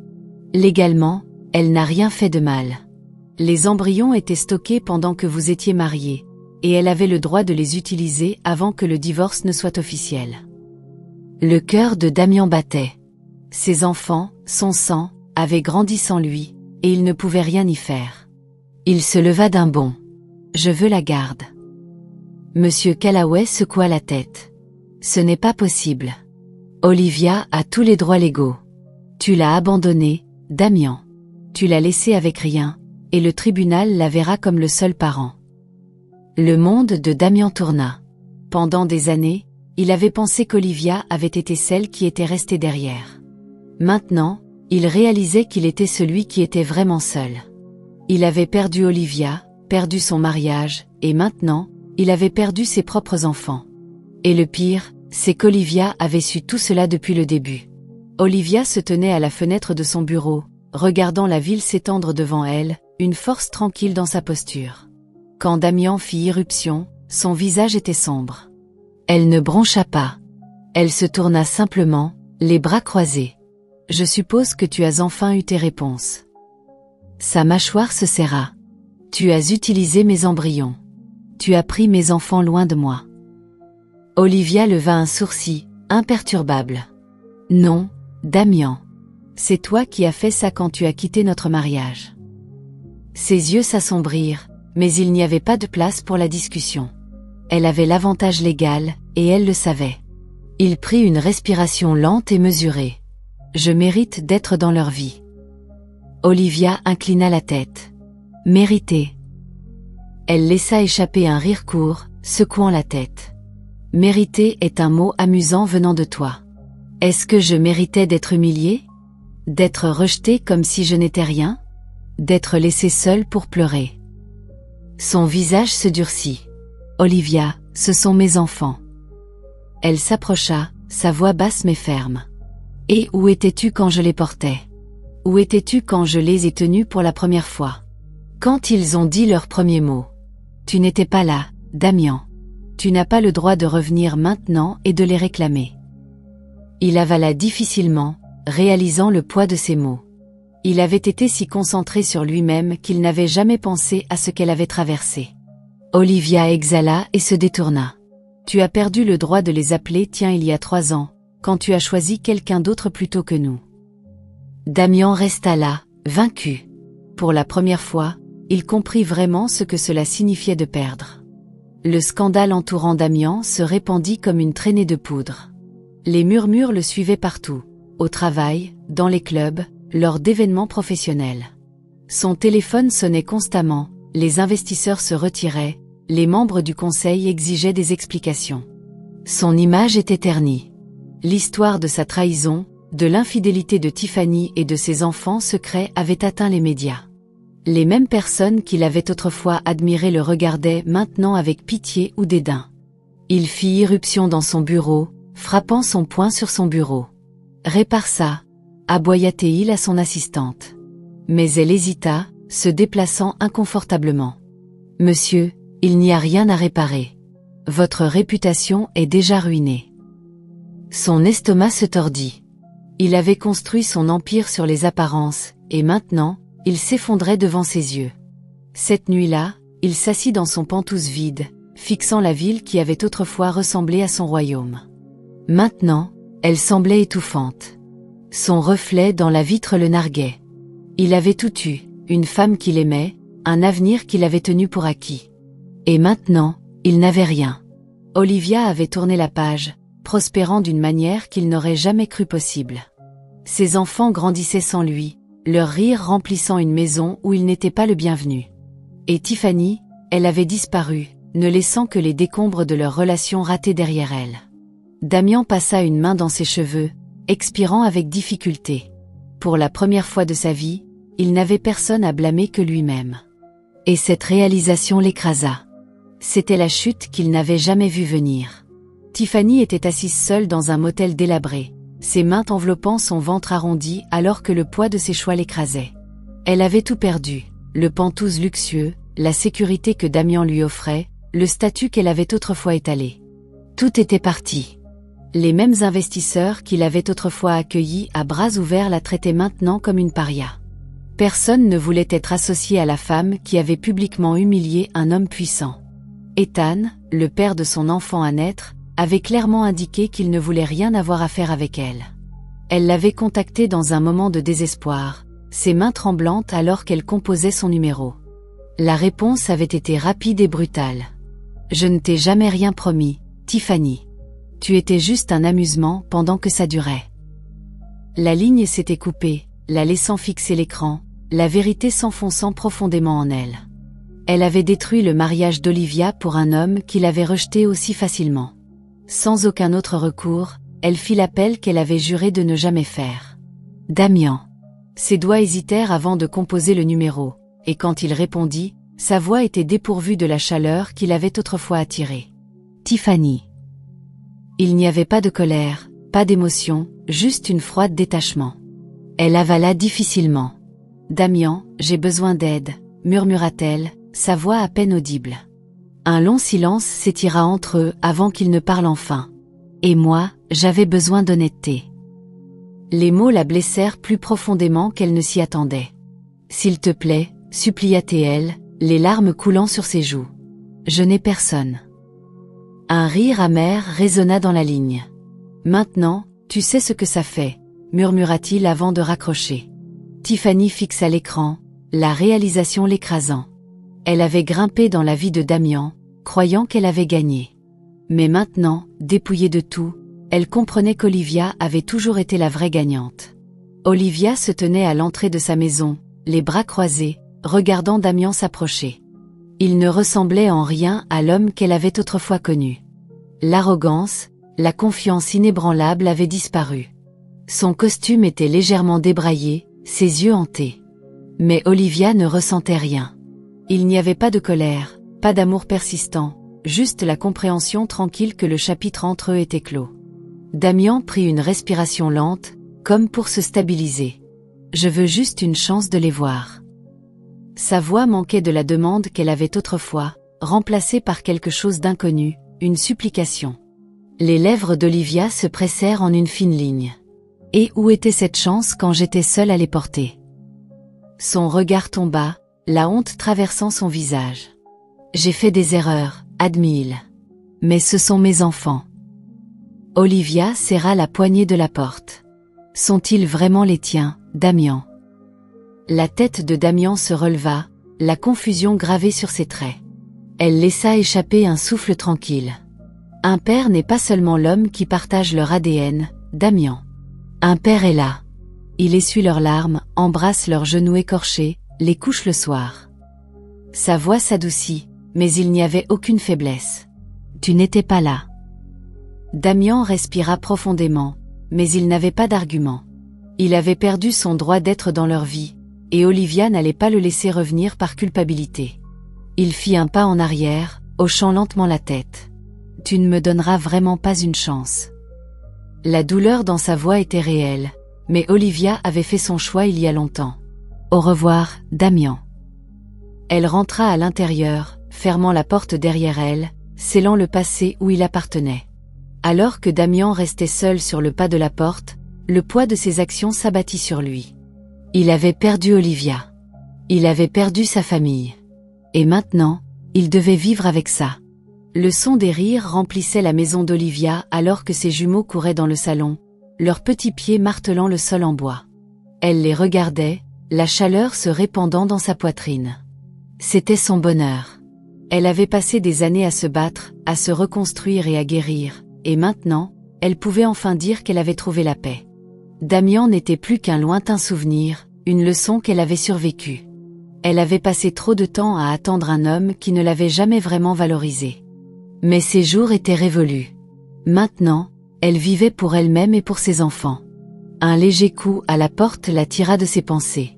Légalement, elle n'a rien fait de mal. Les embryons étaient stockés pendant que vous étiez mariés, et elle avait le droit de les utiliser avant que le divorce ne soit officiel. Le cœur de Damian battait. Ses enfants, son sang, avaient grandi sans lui, et il ne pouvait rien y faire. Il se leva d'un bond. Je veux la garde. Monsieur Callaway secoua la tête. Ce n'est pas possible. Olivia a tous les droits légaux. Tu l'as abandonnée, Damian. Tu l'as laissée avec rien, et le tribunal la verra comme le seul parent. Le monde de Damian tourna. Pendant des années, il avait pensé qu'Olivia avait été celle qui était restée derrière. Maintenant, il réalisait qu'il était celui qui était vraiment seul. Il avait perdu Olivia, perdu son mariage, et maintenant, il avait perdu ses propres enfants. Et le pire, c'est qu'Olivia avait su tout cela depuis le début. Olivia se tenait à la fenêtre de son bureau, regardant la ville s'étendre devant elle, une force tranquille dans sa posture. Quand Damian fit irruption, son visage était sombre. Elle ne broncha pas. Elle se tourna simplement, les bras croisés. « Je suppose que tu as enfin eu tes réponses. » Sa mâchoire se serra. « Tu as utilisé mes embryons. Tu as pris mes enfants loin de moi. » Olivia leva un sourcil, imperturbable. « Non, Damian. C'est toi qui as fait ça quand tu as quitté notre mariage. » Ses yeux s'assombrirent, mais il n'y avait pas de place pour la discussion. Elle avait l'avantage légal, et elle le savait. Il prit une respiration lente et mesurée. « Je mérite d'être dans leur vie. » Olivia inclina la tête. « Mériter. » Elle laissa échapper un rire court, secouant la tête. « Mériter est un mot amusant venant de toi. Est-ce que je méritais d'être humiliée? D'être rejetée comme si je n'étais rien? D'être laissée seule pour pleurer? » Son visage se durcit. « Olivia, ce sont mes enfants. » Elle s'approcha, sa voix basse mais ferme. « Et où étais-tu quand je les portais? Où étais-tu quand je les ai tenus pour la première fois? Quand ils ont dit leurs premiers mots? Tu n'étais pas là, Damian. Tu n'as pas le droit de revenir maintenant et de les réclamer. » Il avala difficilement, réalisant le poids de ses mots. Il avait été si concentré sur lui-même qu'il n'avait jamais pensé à ce qu'elle avait traversé. Olivia exhala et se détourna. « Tu as perdu le droit de les appeler tiens il y a 3 ans, quand tu as choisi quelqu'un d'autre plutôt que nous. » Damian resta là, vaincu. Pour la première fois, il comprit vraiment ce que cela signifiait de perdre. Le scandale entourant Damian se répandit comme une traînée de poudre. Les murmures le suivaient partout, au travail, dans les clubs, lors d'événements professionnels. Son téléphone sonnait constamment, les investisseurs se retiraient, les membres du conseil exigeaient des explications. Son image était ternie. L'histoire de sa trahison, de l'infidélité de Tiffany et de ses enfants secrets avait atteint les médias. Les mêmes personnes qui l'avaient autrefois admiré le regardaient maintenant avec pitié ou dédain. Il fit irruption dans son bureau, frappant son poing sur son bureau. « Répare ça !» aboya-t-il à son assistante. Mais elle hésita, se déplaçant inconfortablement. « Monsieur, il n'y a rien à réparer. Votre réputation est déjà ruinée. » Son estomac se tordit. Il avait construit son empire sur les apparences, et maintenant, il s'effondrait devant ses yeux. Cette nuit-là, il s'assit dans son penthouse vide, fixant la ville qui avait autrefois ressemblé à son royaume. Maintenant, elle semblait étouffante. Son reflet dans la vitre le narguait. Il avait tout eu, une femme qu'il aimait, un avenir qu'il avait tenu pour acquis. Et maintenant, il n'avait rien. Olivia avait tourné la page, prospérant d'une manière qu'il n'aurait jamais cru possible. Ses enfants grandissaient sans lui, leur rire remplissant une maison où il n'était pas le bienvenu. Et Tiffany, elle avait disparu, ne laissant que les décombres de leur relation ratée derrière elle. Damian passa une main dans ses cheveux, expirant avec difficulté. Pour la première fois de sa vie, il n'avait personne à blâmer que lui-même. Et cette réalisation l'écrasa. C'était la chute qu'il n'avait jamais vue venir. Tiffany était assise seule dans un motel délabré, ses mains enveloppant son ventre arrondi alors que le poids de ses choix l'écrasait. Elle avait tout perdu, le pantouse luxueux, la sécurité que Damian lui offrait, le statut qu'elle avait autrefois étalé. Tout était parti. Les mêmes investisseurs qui l'avaient autrefois accueillie à bras ouverts la traitaient maintenant comme une paria. Personne ne voulait être associé à la femme qui avait publiquement humilié un homme puissant. Ethan, le père de son enfant à naître, avait clairement indiqué qu'il ne voulait rien avoir à faire avec elle. Elle l'avait contacté dans un moment de désespoir, ses mains tremblantes alors qu'elle composait son numéro. La réponse avait été rapide et brutale. « Je ne t'ai jamais rien promis, Tiffany. Tu étais juste un amusement pendant que ça durait. » La ligne s'était coupée, la laissant fixer l'écran, la vérité s'enfonçant profondément en elle. Elle avait détruit le mariage d'Olivia pour un homme qui l'avait rejeté aussi facilement. Sans aucun autre recours, elle fit l'appel qu'elle avait juré de ne jamais faire. Damian. Ses doigts hésitèrent avant de composer le numéro, et quand il répondit, sa voix était dépourvue de la chaleur qu'il avait autrefois attirée. Tiffany. Il n'y avait pas de colère, pas d'émotion, juste une froide détachement. Elle avala difficilement. « Damian, j'ai besoin d'aide », murmura-t-elle, sa voix à peine audible. Un long silence s'étira entre eux avant qu'il ne parle enfin. « Et moi, j'avais besoin d'honnêteté. » Les mots la blessèrent plus profondément qu'elle ne s'y attendait. « S'il te plaît, supplia-t-elle, les larmes coulant sur ses joues. Je n'ai personne. » Un rire amer résonna dans la ligne. « Maintenant, tu sais ce que ça fait, » murmura-t-il avant de raccrocher. Tiffany fixa l'écran, la réalisation l'écrasant. Elle avait grimpé dans la vie de Damian, croyant qu'elle avait gagné. Mais maintenant, dépouillée de tout, elle comprenait qu'Olivia avait toujours été la vraie gagnante. Olivia se tenait à l'entrée de sa maison, les bras croisés, regardant Damian s'approcher. Il ne ressemblait en rien à l'homme qu'elle avait autrefois connu. L'arrogance, la confiance inébranlable avaient disparu. Son costume était légèrement débraillé, ses yeux hantés. Mais Olivia ne ressentait rien. Il n'y avait pas de colère, pas d'amour persistant, juste la compréhension tranquille que le chapitre entre eux était clos. Damian prit une respiration lente, comme pour se stabiliser. « Je veux juste une chance de les voir. » Sa voix manquait de la demande qu'elle avait autrefois, remplacée par quelque chose d'inconnu, une supplication. Les lèvres d'Olivia se pressèrent en une fine ligne. Et où était cette chance quand j'étais seule à les porter? Son regard tomba, la honte traversant son visage. J'ai fait des erreurs, admit-il. Mais ce sont mes enfants. Olivia serra la poignée de la porte. Sont-ils vraiment les tiens, Damian? La tête de Damian se releva, la confusion gravée sur ses traits. Elle laissa échapper un souffle tranquille. Un père n'est pas seulement l'homme qui partage leur ADN, Damian. Un père est là. Il essuie leurs larmes, embrasse leurs genoux écorchés, les couche le soir. Sa voix s'adoucit, mais il n'y avait aucune faiblesse. Tu n'étais pas là. Damian respira profondément, mais il n'avait pas d'argument. Il avait perdu son droit d'être dans leur vie, et Olivia n'allait pas le laisser revenir par culpabilité. Il fit un pas en arrière, hochant lentement la tête. Tu ne me donneras vraiment pas une chance. La douleur dans sa voix était réelle, mais Olivia avait fait son choix il y a longtemps. Au revoir, Damian. Elle rentra à l'intérieur, fermant la porte derrière elle, scellant le passé où il appartenait. Alors que Damian restait seul sur le pas de la porte, le poids de ses actions s'abattit sur lui. Il avait perdu Olivia. Il avait perdu sa famille. Et maintenant, il devait vivre avec ça. Le son des rires remplissait la maison d'Olivia alors que ses jumeaux couraient dans le salon, leurs petits pieds martelant le sol en bois. Elle les regardait, la chaleur se répandant dans sa poitrine. C'était son bonheur. Elle avait passé des années à se battre, à se reconstruire et à guérir, et maintenant, elle pouvait enfin dire qu'elle avait trouvé la paix. Damian n'était plus qu'un lointain souvenir, une leçon qu'elle avait survécue. Elle avait passé trop de temps à attendre un homme qui ne l'avait jamais vraiment valorisée. Mais ses jours étaient révolus. Maintenant, elle vivait pour elle-même et pour ses enfants. Un léger coup à la porte la tira de ses pensées.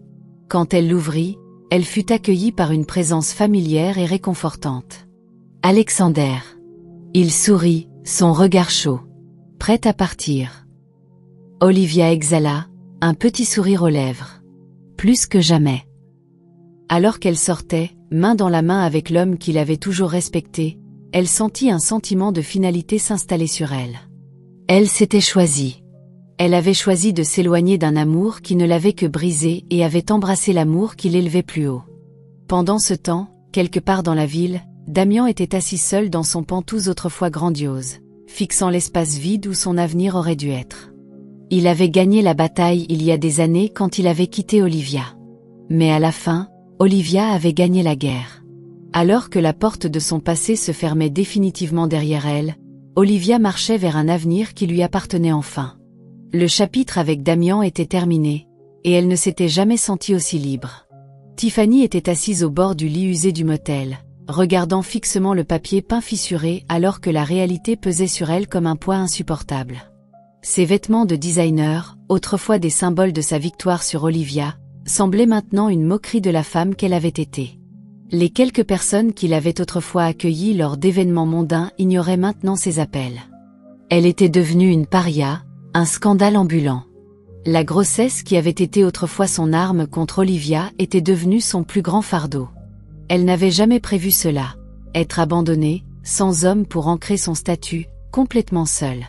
Quand elle l'ouvrit, elle fut accueillie par une présence familière et réconfortante. Alexander. Il sourit, son regard chaud. Prête à partir. Olivia exhala, un petit sourire aux lèvres. Plus que jamais. Alors qu'elle sortait, main dans la main avec l'homme qui l'avait toujours respectée, elle sentit un sentiment de finalité s'installer sur elle. Elle s'était choisie. Elle avait choisi de s'éloigner d'un amour qui ne l'avait que brisée et avait embrassé l'amour qui l'élevait plus haut. Pendant ce temps, quelque part dans la ville, Damian était assis seul dans son Penthouse autrefois grandiose, fixant l'espace vide où son avenir aurait dû être. Il avait gagné la bataille il y a des années quand il avait quitté Olivia. Mais à la fin, Olivia avait gagné la guerre. Alors que la porte de son passé se fermait définitivement derrière elle, Olivia marchait vers un avenir qui lui appartenait enfin. Le chapitre avec Damian était terminé, et elle ne s'était jamais sentie aussi libre. Tiffany était assise au bord du lit usé du motel, regardant fixement le papier peint fissuré alors que la réalité pesait sur elle comme un poids insupportable. Ses vêtements de designer, autrefois des symboles de sa victoire sur Olivia, semblaient maintenant une moquerie de la femme qu'elle avait été. Les quelques personnes qui l'avaient autrefois accueillie lors d'événements mondains ignoraient maintenant ses appels. Elle était devenue une paria, un scandale ambulant. La grossesse qui avait été autrefois son arme contre Olivia était devenue son plus grand fardeau. Elle n'avait jamais prévu cela, être abandonnée, sans homme pour ancrer son statut, complètement seule.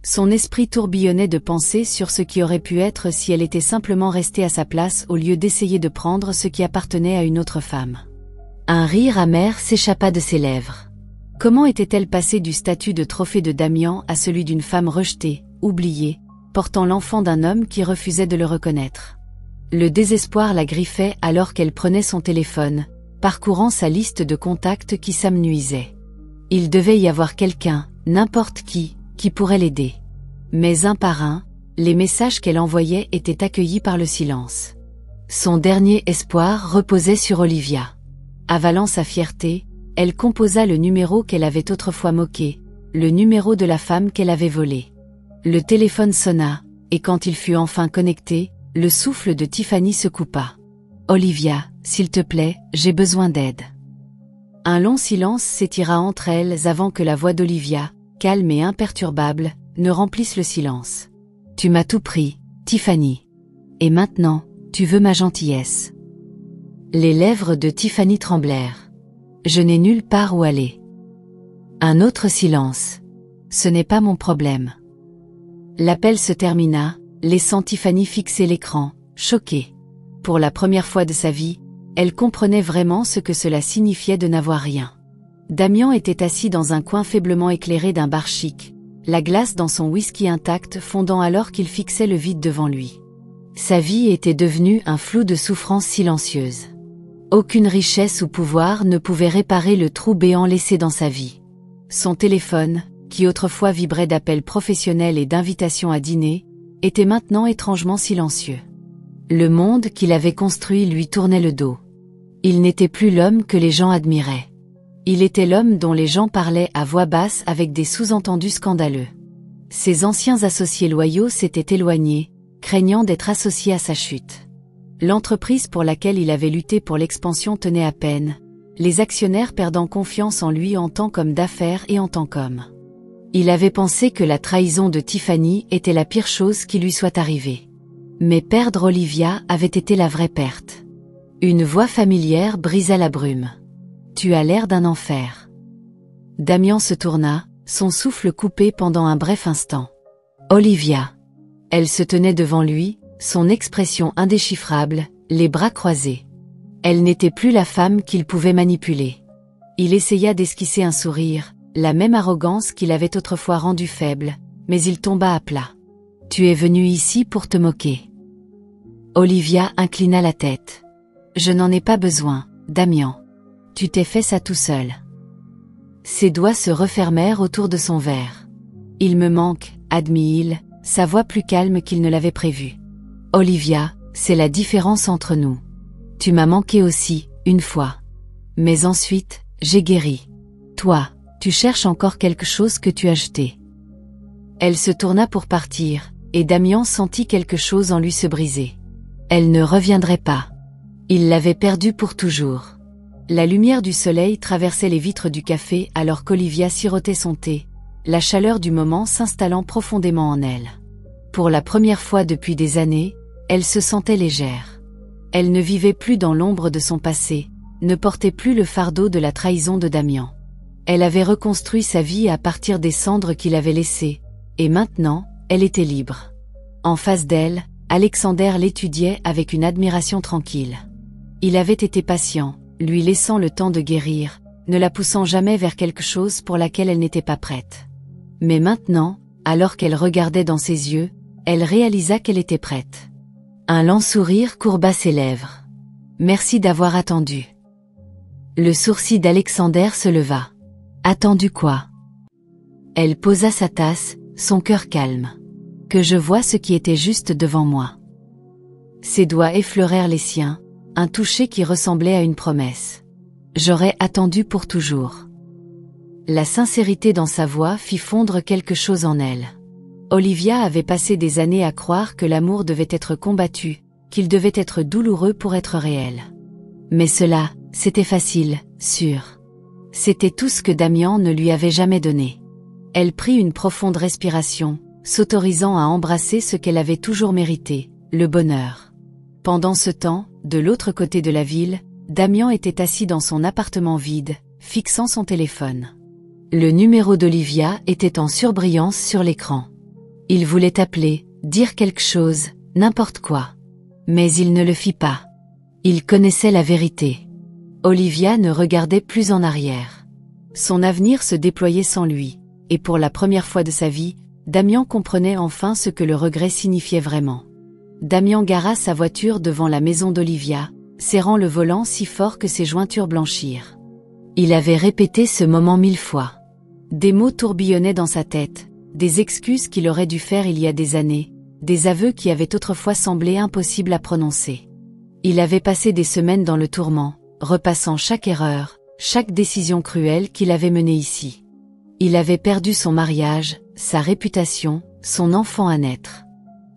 Son esprit tourbillonnait de pensées sur ce qui aurait pu être si elle était simplement restée à sa place au lieu d'essayer de prendre ce qui appartenait à une autre femme. Un rire amer s'échappa de ses lèvres. Comment était-elle passée du statut de trophée de Damian à celui d'une femme rejetée, oubliée, portant l'enfant d'un homme qui refusait de le reconnaître? Le désespoir la griffait alors qu'elle prenait son téléphone, parcourant sa liste de contacts qui s'amenuisait. Il devait y avoir quelqu'un, n'importe qui pourrait l'aider. Mais un par un, les messages qu'elle envoyait étaient accueillis par le silence. Son dernier espoir reposait sur Olivia. Avalant sa fierté, elle composa le numéro qu'elle avait autrefois moqué, le numéro de la femme qu'elle avait volée. Le téléphone sonna, et quand il fut enfin connecté, le souffle de Tiffany se coupa. « Olivia, s'il te plaît, j'ai besoin d'aide. » Un long silence s'étira entre elles avant que la voix d'Olivia, calme et imperturbable, ne remplisse le silence. « Tu m'as tout pris, Tiffany. Et maintenant, tu veux ma gentillesse. » Les lèvres de Tiffany tremblèrent. « Je n'ai nulle part où aller. » Un autre silence. « Ce n'est pas mon problème. » L'appel se termina, laissant Tiffany fixer l'écran, choquée. Pour la première fois de sa vie, elle comprenait vraiment ce que cela signifiait de n'avoir rien. Damian était assis dans un coin faiblement éclairé d'un bar chic, la glace dans son whisky intact fondant alors qu'il fixait le vide devant lui. Sa vie était devenue un flou de souffrance silencieuse. Aucune richesse ou pouvoir ne pouvait réparer le trou béant laissé dans sa vie. Son téléphone, qui autrefois vibrait d'appels professionnels et d'invitations à dîner, était maintenant étrangement silencieux. Le monde qu'il avait construit lui tournait le dos. Il n'était plus l'homme que les gens admiraient. Il était l'homme dont les gens parlaient à voix basse avec des sous-entendus scandaleux. Ses anciens associés loyaux s'étaient éloignés, craignant d'être associés à sa chute. L'entreprise pour laquelle il avait lutté pour l'expansion tenait à peine, les actionnaires perdant confiance en lui en tant qu'homme d'affaires et en tant qu'homme. Il avait pensé que la trahison de Tiffany était la pire chose qui lui soit arrivée. Mais perdre Olivia avait été la vraie perte. Une voix familière brisa la brume. « Tu as l'air d'un enfer. » Damian se tourna, son souffle coupé pendant un bref instant. « Olivia. » Elle se tenait devant lui, son expression indéchiffrable, les bras croisés. Elle n'était plus la femme qu'il pouvait manipuler. Il essaya d'esquisser un sourire, la même arrogance qu'il avait autrefois rendue faible, mais il tomba à plat. « Tu es venu ici pour te moquer. » Olivia inclina la tête. « Je n'en ai pas besoin, Damian. Tu t'es fait ça tout seul. » Ses doigts se refermèrent autour de son verre. « Il me manque, » admit-il, sa voix plus calme qu'il ne l'avait prévu. « Olivia, c'est la différence entre nous. Tu m'as manqué aussi, une fois. Mais ensuite, j'ai guéri. Toi, tu cherches encore quelque chose que tu as jeté. Elle se tourna pour partir, et Damian sentit quelque chose en lui se briser. Elle ne reviendrait pas. Il l'avait perdue pour toujours. La lumière du soleil traversait les vitres du café alors qu'Olivia sirotait son thé, la chaleur du moment s'installant profondément en elle. Pour la première fois depuis des années, elle se sentait légère. Elle ne vivait plus dans l'ombre de son passé, ne portait plus le fardeau de la trahison de Damian. Elle avait reconstruit sa vie à partir des cendres qu'il avait laissées, et maintenant, elle était libre. En face d'elle, Alexander l'étudiait avec une admiration tranquille. Il avait été patient, lui laissant le temps de guérir, ne la poussant jamais vers quelque chose pour laquelle elle n'était pas prête. Mais maintenant, alors qu'elle regardait dans ses yeux, elle réalisa qu'elle était prête. Un lent sourire courba ses lèvres. « Merci d'avoir attendu. » Le sourcil d'Alexander se leva. « Attendu quoi ?» Elle posa sa tasse, son cœur calme. « Que je vois ce qui était juste devant moi. » Ses doigts effleurèrent les siens, un toucher qui ressemblait à une promesse. « J'aurais attendu pour toujours. » La sincérité dans sa voix fit fondre quelque chose en elle. Olivia avait passé des années à croire que l'amour devait être combattu, qu'il devait être douloureux pour être réel. Mais cela, c'était facile, sûr. C'était tout ce que Damian ne lui avait jamais donné. Elle prit une profonde respiration, s'autorisant à embrasser ce qu'elle avait toujours mérité, le bonheur. Pendant ce temps, de l'autre côté de la ville, Damian était assis dans son appartement vide, fixant son téléphone. Le numéro d'Olivia était en surbrillance sur l'écran. Il voulait appeler, dire quelque chose, n'importe quoi. Mais il ne le fit pas. Il connaissait la vérité. Olivia ne regardait plus en arrière. Son avenir se déployait sans lui, et pour la première fois de sa vie, Damian comprenait enfin ce que le regret signifiait vraiment. Damian gara sa voiture devant la maison d'Olivia, serrant le volant si fort que ses jointures blanchirent. Il avait répété ce moment 1000 fois. Des mots tourbillonnaient dans sa tête, des excuses qu'il aurait dû faire il y a des années, des aveux qui avaient autrefois semblé impossibles à prononcer. Il avait passé des semaines dans le tourment, repassant chaque erreur, chaque décision cruelle qu'il avait menée ici. Il avait perdu son mariage, sa réputation, son enfant à naître.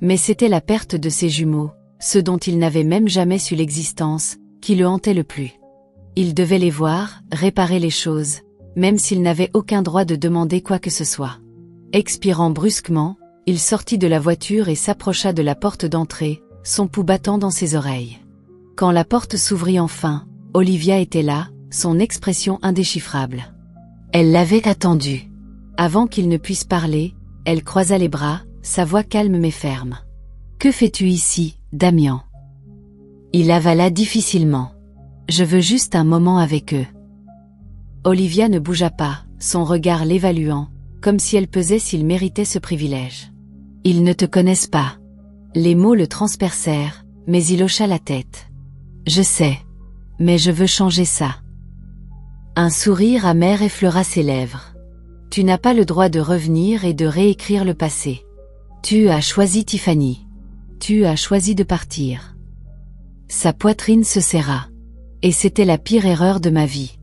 Mais c'était la perte de ses jumeaux, ceux dont il n'avait même jamais su l'existence, qui le hantait le plus. Il devait les voir, réparer les choses, même s'il n'avait aucun droit de demander quoi que ce soit. Expirant brusquement, il sortit de la voiture et s'approcha de la porte d'entrée, son pouls battant dans ses oreilles. Quand la porte s'ouvrit enfin, Olivia était là, son expression indéchiffrable. Elle l'avait attendu. Avant qu'il ne puisse parler, elle croisa les bras, sa voix calme mais ferme. « Que fais-tu ici, Damian ?» Il avala difficilement. « Je veux juste un moment avec eux. » Olivia ne bougea pas, son regard l'évaluant, comme si elle pesait s'il méritait ce privilège. « Ils ne te connaissent pas. » Les mots le transpercèrent, mais il hocha la tête. « Je sais. Mais je veux changer ça. » Un sourire amer effleura ses lèvres. « Tu n'as pas le droit de revenir et de réécrire le passé. Tu as choisi Tiffany. Tu as choisi de partir. » Sa poitrine se serra. Et c'était la pire erreur de ma vie.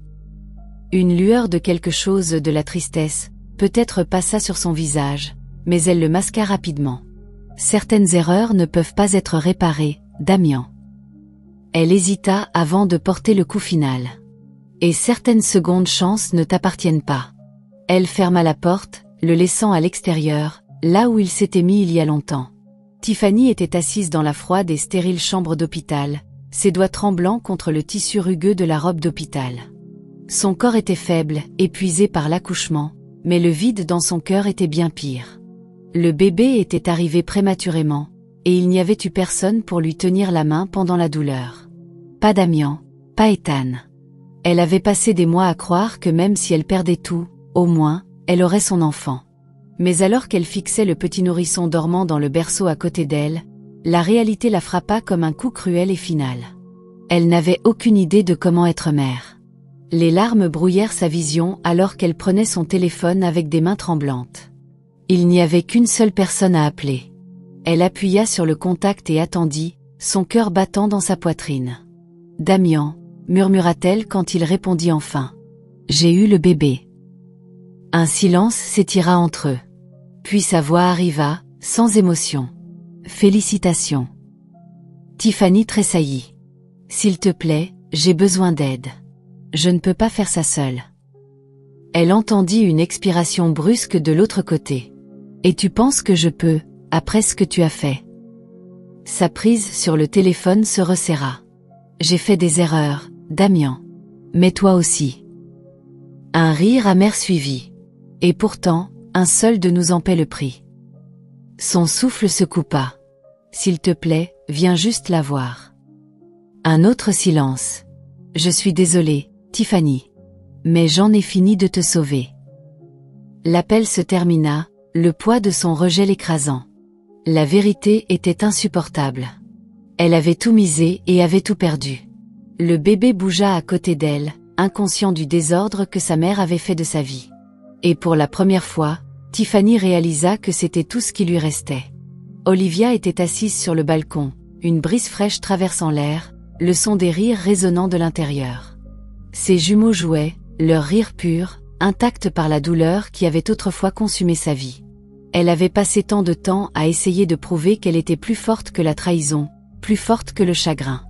Une lueur de quelque chose de la tristesse, peut-être passa sur son visage, mais elle le masqua rapidement. Certaines erreurs ne peuvent pas être réparées, Damian. Elle hésita avant de porter le coup final. Et certaines secondes chances ne t'appartiennent pas. Elle ferma la porte, le laissant à l'extérieur, là où il s'était mis il y a longtemps. Tiffany était assise dans la froide et stérile chambre d'hôpital, ses doigts tremblants contre le tissu rugueux de la robe d'hôpital. Son corps était faible, épuisé par l'accouchement, mais le vide dans son cœur était bien pire. Le bébé était arrivé prématurément, et il n'y avait eu personne pour lui tenir la main pendant la douleur. Pas Damian, pas Ethan. Elle avait passé des mois à croire que même si elle perdait tout, au moins, elle aurait son enfant. Mais alors qu'elle fixait le petit nourrisson dormant dans le berceau à côté d'elle, la réalité la frappa comme un coup cruel et final. Elle n'avait aucune idée de comment être mère. Les larmes brouillèrent sa vision alors qu'elle prenait son téléphone avec des mains tremblantes. Il n'y avait qu'une seule personne à appeler. Elle appuya sur le contact et attendit, son cœur battant dans sa poitrine. Damian, murmura-t-elle quand il répondit enfin. J'ai eu le bébé. Un silence s'étira entre eux. Puis sa voix arriva, sans émotion. Félicitations. Tiffany tressaillit. S'il te plaît, j'ai besoin d'aide. Je ne peux pas faire ça seule. Elle entendit une expiration brusque de l'autre côté. Et tu penses que je peux, après ce que tu as fait? Sa prise sur le téléphone se resserra. J'ai fait des erreurs, Damian. Mais toi aussi. Un rire amer suivit. Et pourtant, un seul de nous en paie le prix. Son souffle se coupa. S'il te plaît, viens juste la voir. Un autre silence. Je suis désolée, Tiffany. Mais j'en ai fini de te sauver. L'appel se termina, le poids de son rejet l'écrasant. La vérité était insupportable. Elle avait tout misé et avait tout perdu. Le bébé bougea à côté d'elle, inconscient du désordre que sa mère avait fait de sa vie. Et pour la première fois, Tiffany réalisa que c'était tout ce qui lui restait. Olivia était assise sur le balcon, une brise fraîche traversant l'air, le son des rires résonnant de l'intérieur. Ses jumeaux jouaient, leur rire pur, intact par la douleur qui avait autrefois consumé sa vie. Elle avait passé tant de temps à essayer de prouver qu'elle était plus forte que la trahison, plus forte que le chagrin.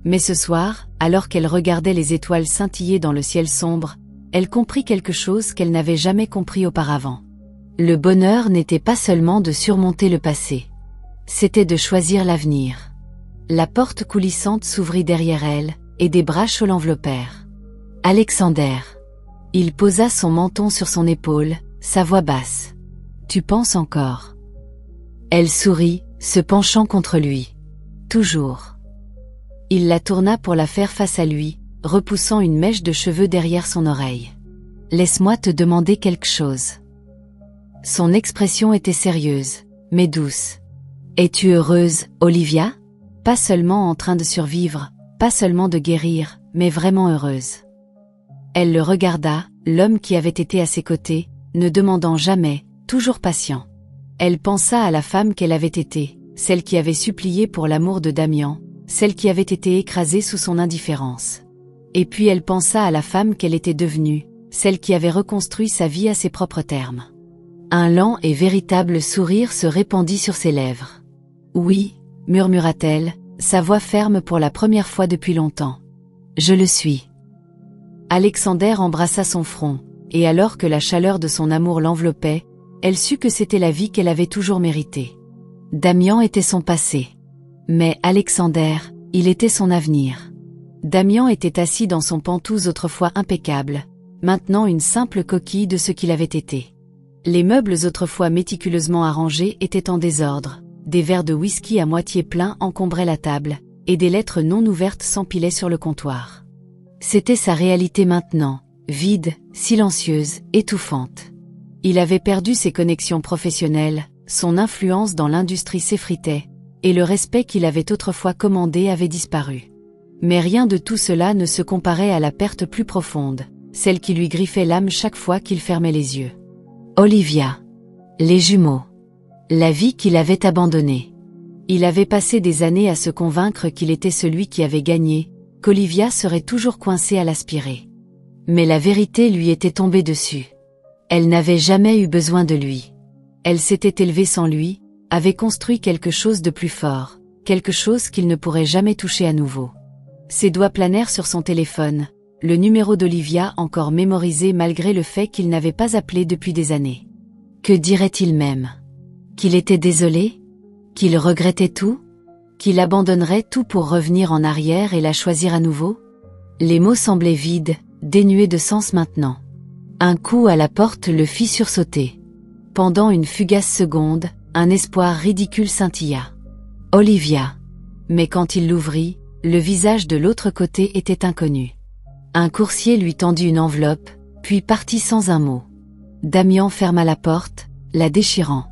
Mais ce soir, alors qu'elle regardait les étoiles scintiller dans le ciel sombre, elle comprit quelque chose qu'elle n'avait jamais compris auparavant. Le bonheur n'était pas seulement de surmonter le passé. C'était de choisir l'avenir. La porte coulissante s'ouvrit derrière elle, et des bras chauds l'enveloppèrent. Alexander. Il posa son menton sur son épaule, sa voix basse. Tu penses encore? Elle sourit, se penchant contre lui. Toujours. Il la tourna pour la faire face à lui, repoussant une mèche de cheveux derrière son oreille. Laisse-moi te demander quelque chose. Son expression était sérieuse, mais douce. Es-tu heureuse, Olivia? Pas seulement en train de survivre, pas seulement de guérir, mais vraiment heureuse. Elle le regarda, l'homme qui avait été à ses côtés, ne demandant jamais, toujours patient. Elle pensa à la femme qu'elle avait été, celle qui avait supplié pour l'amour de Damian, celle qui avait été écrasée sous son indifférence. Et puis elle pensa à la femme qu'elle était devenue, celle qui avait reconstruit sa vie à ses propres termes. Un lent et véritable sourire se répandit sur ses lèvres. Oui, murmura-t-elle, sa voix ferme pour la première fois depuis longtemps. Je le suis. Alexander embrassa son front, et alors que la chaleur de son amour l'enveloppait, elle sut que c'était la vie qu'elle avait toujours méritée. Damian était son passé. Mais Alexander, il était son avenir. Damian était assis dans son pantouse autrefois impeccable, maintenant une simple coquille de ce qu'il avait été. Les meubles autrefois méticuleusement arrangés étaient en désordre, des verres de whisky à moitié pleins encombraient la table, et des lettres non ouvertes s'empilaient sur le comptoir. C'était sa réalité maintenant, vide, silencieuse, étouffante. Il avait perdu ses connexions professionnelles, son influence dans l'industrie s'effritait, et le respect qu'il avait autrefois commandé avait disparu. Mais rien de tout cela ne se comparait à la perte plus profonde, celle qui lui griffait l'âme chaque fois qu'il fermait les yeux. Olivia. Les jumeaux. La vie qu'il avait abandonnée. Il avait passé des années à se convaincre qu'il était celui qui avait gagné, qu'Olivia serait toujours coincée à l'aspirer. Mais la vérité lui était tombée dessus. Elle n'avait jamais eu besoin de lui. Elle s'était élevée sans lui, avait construit quelque chose de plus fort, quelque chose qu'il ne pourrait jamais toucher à nouveau. Ses doigts planèrent sur son téléphone, le numéro d'Olivia encore mémorisé malgré le fait qu'il n'avait pas appelé depuis des années. Que dirait-il même? Qu'il était désolé? Qu'il regrettait tout? Qu'il abandonnerait tout pour revenir en arrière et la choisir à nouveau? Les mots semblaient vides, dénués de sens maintenant. Un coup à la porte le fit sursauter. Pendant une fugace seconde, un espoir ridicule scintilla. Olivia. Mais quand il l'ouvrit, le visage de l'autre côté était inconnu. Un coursier lui tendit une enveloppe, puis partit sans un mot. Damian ferma la porte, la déchirant.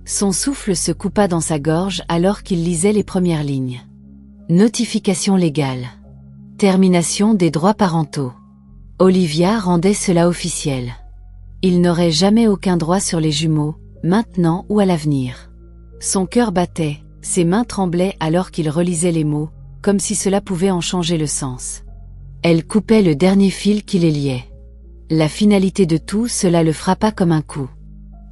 Son souffle se coupa dans sa gorge alors qu'il lisait les premières lignes. Notification légale. Termination des droits parentaux. Olivia rendait cela officiel. Il n'aurait jamais aucun droit sur les jumeaux, maintenant ou à l'avenir. Son cœur battait, ses mains tremblaient alors qu'il relisait les mots, comme si cela pouvait en changer le sens. Elle coupait le dernier fil qui les liait. La finalité de tout cela le frappa comme un coup.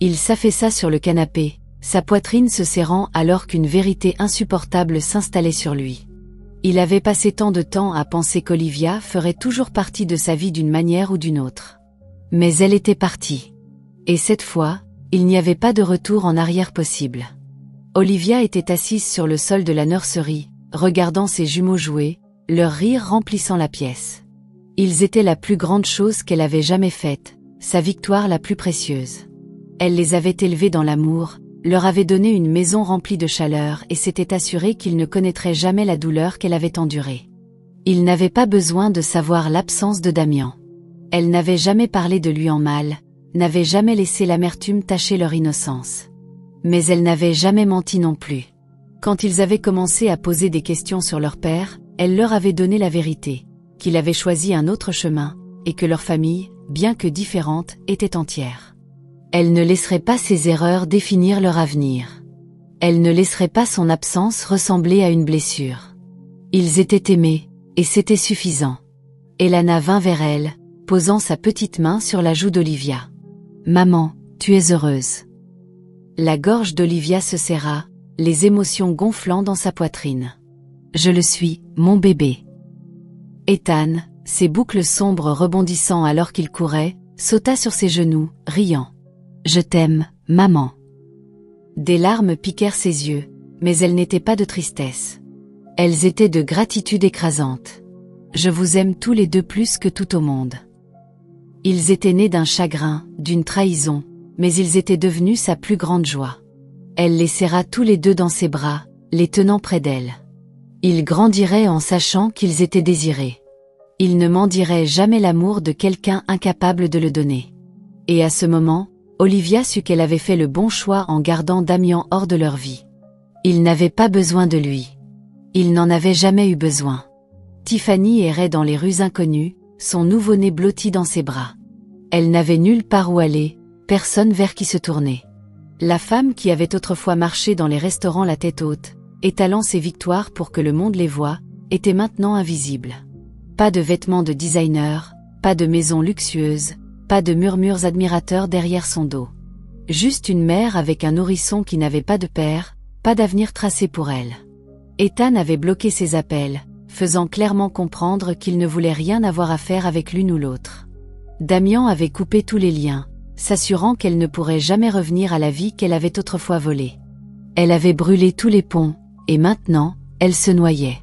Il s'affaissa sur le canapé, sa poitrine se serrant alors qu'une vérité insupportable s'installait sur lui. Il avait passé tant de temps à penser qu'Olivia ferait toujours partie de sa vie d'une manière ou d'une autre. Mais elle était partie. Et cette fois, il n'y avait pas de retour en arrière possible. Olivia était assise sur le sol de la nurserie, regardant ses jumeaux jouer, leur rire remplissant la pièce. Ils étaient la plus grande chose qu'elle avait jamais faite, sa victoire la plus précieuse. Elle les avait élevés dans l'amour, leur avait donné une maison remplie de chaleur et s'était assurée qu'ils ne connaîtraient jamais la douleur qu'elle avait endurée. Ils n'avaient pas besoin de savoir l'absence de Damian. Elle n'avait jamais parlé de lui en mal, n'avait jamais laissé l'amertume tacher leur innocence. Mais elle n'avait jamais menti non plus. Quand ils avaient commencé à poser des questions sur leur père, elle leur avait donné la vérité, qu'il avait choisi un autre chemin, et que leur famille, bien que différente, était entière. Elle ne laisserait pas ses erreurs définir leur avenir. Elle ne laisserait pas son absence ressembler à une blessure. Ils étaient aimés, et c'était suffisant. Elana vint vers elle, posant sa petite main sur la joue d'Olivia. « Maman, tu es heureuse. » La gorge d'Olivia se serra, les émotions gonflant dans sa poitrine. « Je le suis, mon bébé. » Ethan, ses boucles sombres rebondissant alors qu'il courait, sauta sur ses genoux, riant. « Je t'aime, maman. » Des larmes piquèrent ses yeux, mais elles n'étaient pas de tristesse. Elles étaient de gratitude écrasante. « Je vous aime tous les deux plus que tout au monde. » Ils étaient nés d'un chagrin, d'une trahison, mais ils étaient devenus sa plus grande joie. Elle les serra tous les deux dans ses bras, les tenant près d'elle. Ils grandiraient en sachant qu'ils étaient désirés. Ils ne mendiraient jamais l'amour de quelqu'un incapable de le donner. Et à ce moment, Olivia sut qu'elle avait fait le bon choix en gardant Damian hors de leur vie. Ils n'avaient pas besoin de lui. Ils n'en avaient jamais eu besoin. Tiffany errait dans les rues inconnues, son nouveau-né blotti dans ses bras. Elle n'avait nulle part où aller, personne vers qui se tourner. La femme qui avait autrefois marché dans les restaurants la tête haute, étalant ses victoires pour que le monde les voie, était maintenant invisible. Pas de vêtements de designer, pas de maison luxueuse, pas de murmures admirateurs derrière son dos. Juste une mère avec un nourrisson qui n'avait pas de père, pas d'avenir tracé pour elle. Ethan avait bloqué ses appels, faisant clairement comprendre qu'il ne voulait rien avoir à faire avec l'une ou l'autre. Damian avait coupé tous les liens, s'assurant qu'elle ne pourrait jamais revenir à la vie qu'elle avait autrefois volée. Elle avait brûlé tous les ponts, et maintenant, elle se noyait.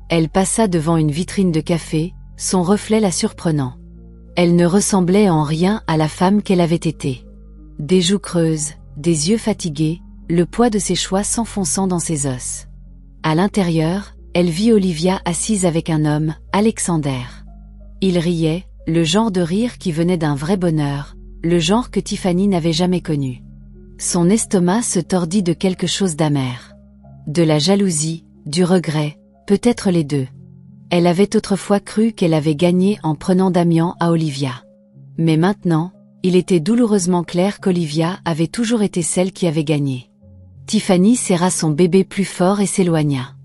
Elle passa devant une vitrine de café, son reflet la surprenant. Elle ne ressemblait en rien à la femme qu'elle avait été. Des joues creuses, des yeux fatigués, le poids de ses choix s'enfonçant dans ses os. À l'intérieur, elle vit Olivia assise avec un homme, Alexander. Il riait, le genre de rire qui venait d'un vrai bonheur, le genre que Tiffany n'avait jamais connu. Son estomac se tordit de quelque chose d'amer. De la jalousie, du regret, peut-être les deux. Elle avait autrefois cru qu'elle avait gagné en prenant Damian à Olivia. Mais maintenant, il était douloureusement clair qu'Olivia avait toujours été celle qui avait gagné. Tiffany serra son bébé plus fort et s'éloigna.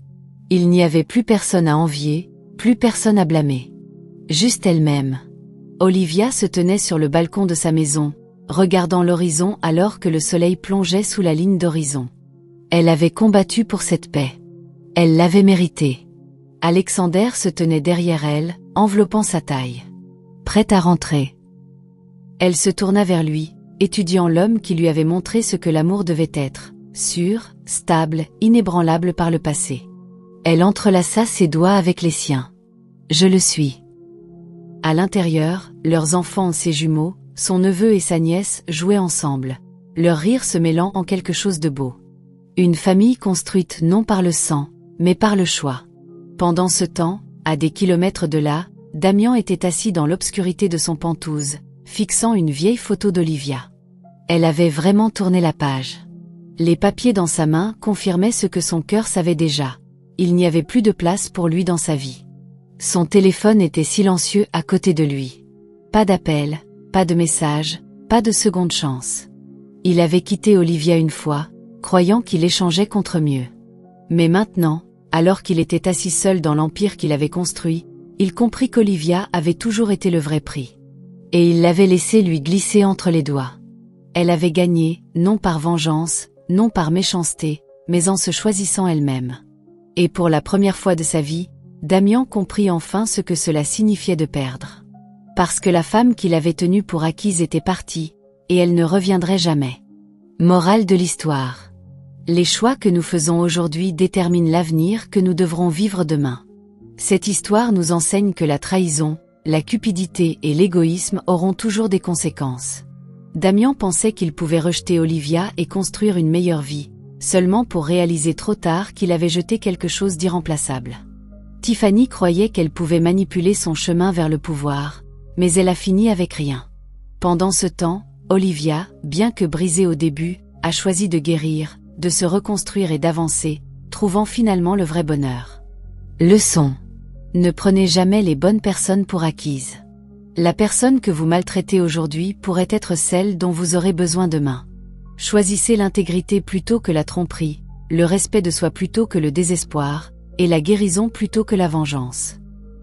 Il n'y avait plus personne à envier, plus personne à blâmer. Juste elle-même. Olivia se tenait sur le balcon de sa maison, regardant l'horizon alors que le soleil plongeait sous la ligne d'horizon. Elle avait combattu pour cette paix. Elle l'avait méritée. Alexander se tenait derrière elle, enveloppant sa taille. Prête à rentrer. Elle se tourna vers lui, étudiant l'homme qui lui avait montré ce que l'amour devait être, sûr, stable, inébranlable par le passé. Elle entrelaça ses doigts avec les siens. Je le suis. À l'intérieur, leurs enfants, ses jumeaux, son neveu et sa nièce jouaient ensemble, leur rire se mêlant en quelque chose de beau. Une famille construite non par le sang, mais par le choix. Pendant ce temps, à des kilomètres de là, Damian était assis dans l'obscurité de son pentouse, fixant une vieille photo d'Olivia. Elle avait vraiment tourné la page. Les papiers dans sa main confirmaient ce que son cœur savait déjà. Il n'y avait plus de place pour lui dans sa vie. Son téléphone était silencieux à côté de lui. Pas d'appel, pas de message, pas de seconde chance. Il avait quitté Olivia une fois, croyant qu'il échangeait contre mieux. Mais maintenant, Alors qu'il était assis seul dans l'empire qu'il avait construit, il comprit qu'Olivia avait toujours été le vrai prix. Et il l'avait laissé lui glisser entre les doigts. Elle avait gagné, non par vengeance, non par méchanceté, mais en se choisissant elle-même. Et pour la première fois de sa vie, Damian comprit enfin ce que cela signifiait de perdre. Parce que la femme qu'il avait tenue pour acquise était partie, et elle ne reviendrait jamais. Morale de l'histoire. Les choix que nous faisons aujourd'hui déterminent l'avenir que nous devrons vivre demain. Cette histoire nous enseigne que la trahison, la cupidité et l'égoïsme auront toujours des conséquences. Damian pensait qu'il pouvait rejeter Olivia et construire une meilleure vie, seulement pour réaliser trop tard qu'il avait jeté quelque chose d'irremplaçable. Tiffany croyait qu'elle pouvait manipuler son chemin vers le pouvoir, mais elle a fini avec rien. Pendant ce temps, Olivia, bien que brisée au début, a choisi de guérir, de se reconstruire et d'avancer, trouvant finalement le vrai bonheur. Leçon. Ne prenez jamais les bonnes personnes pour acquises. La personne que vous maltraitez aujourd'hui pourrait être celle dont vous aurez besoin demain. Choisissez l'intégrité plutôt que la tromperie, le respect de soi plutôt que le désespoir, et la guérison plutôt que la vengeance.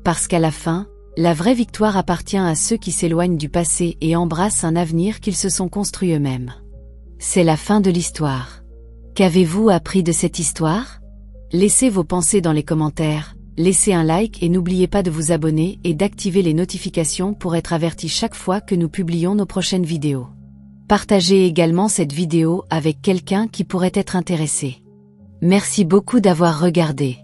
Parce qu'à la fin, la vraie victoire appartient à ceux qui s'éloignent du passé et embrassent un avenir qu'ils se sont construits eux-mêmes. C'est la fin de l'histoire. Qu'avez-vous appris de cette histoire? Laissez vos pensées dans les commentaires, laissez un like et n'oubliez pas de vous abonner et d'activer les notifications pour être averti chaque fois que nous publions nos prochaines vidéos. Partagez également cette vidéo avec quelqu'un qui pourrait être intéressé. Merci beaucoup d'avoir regardé.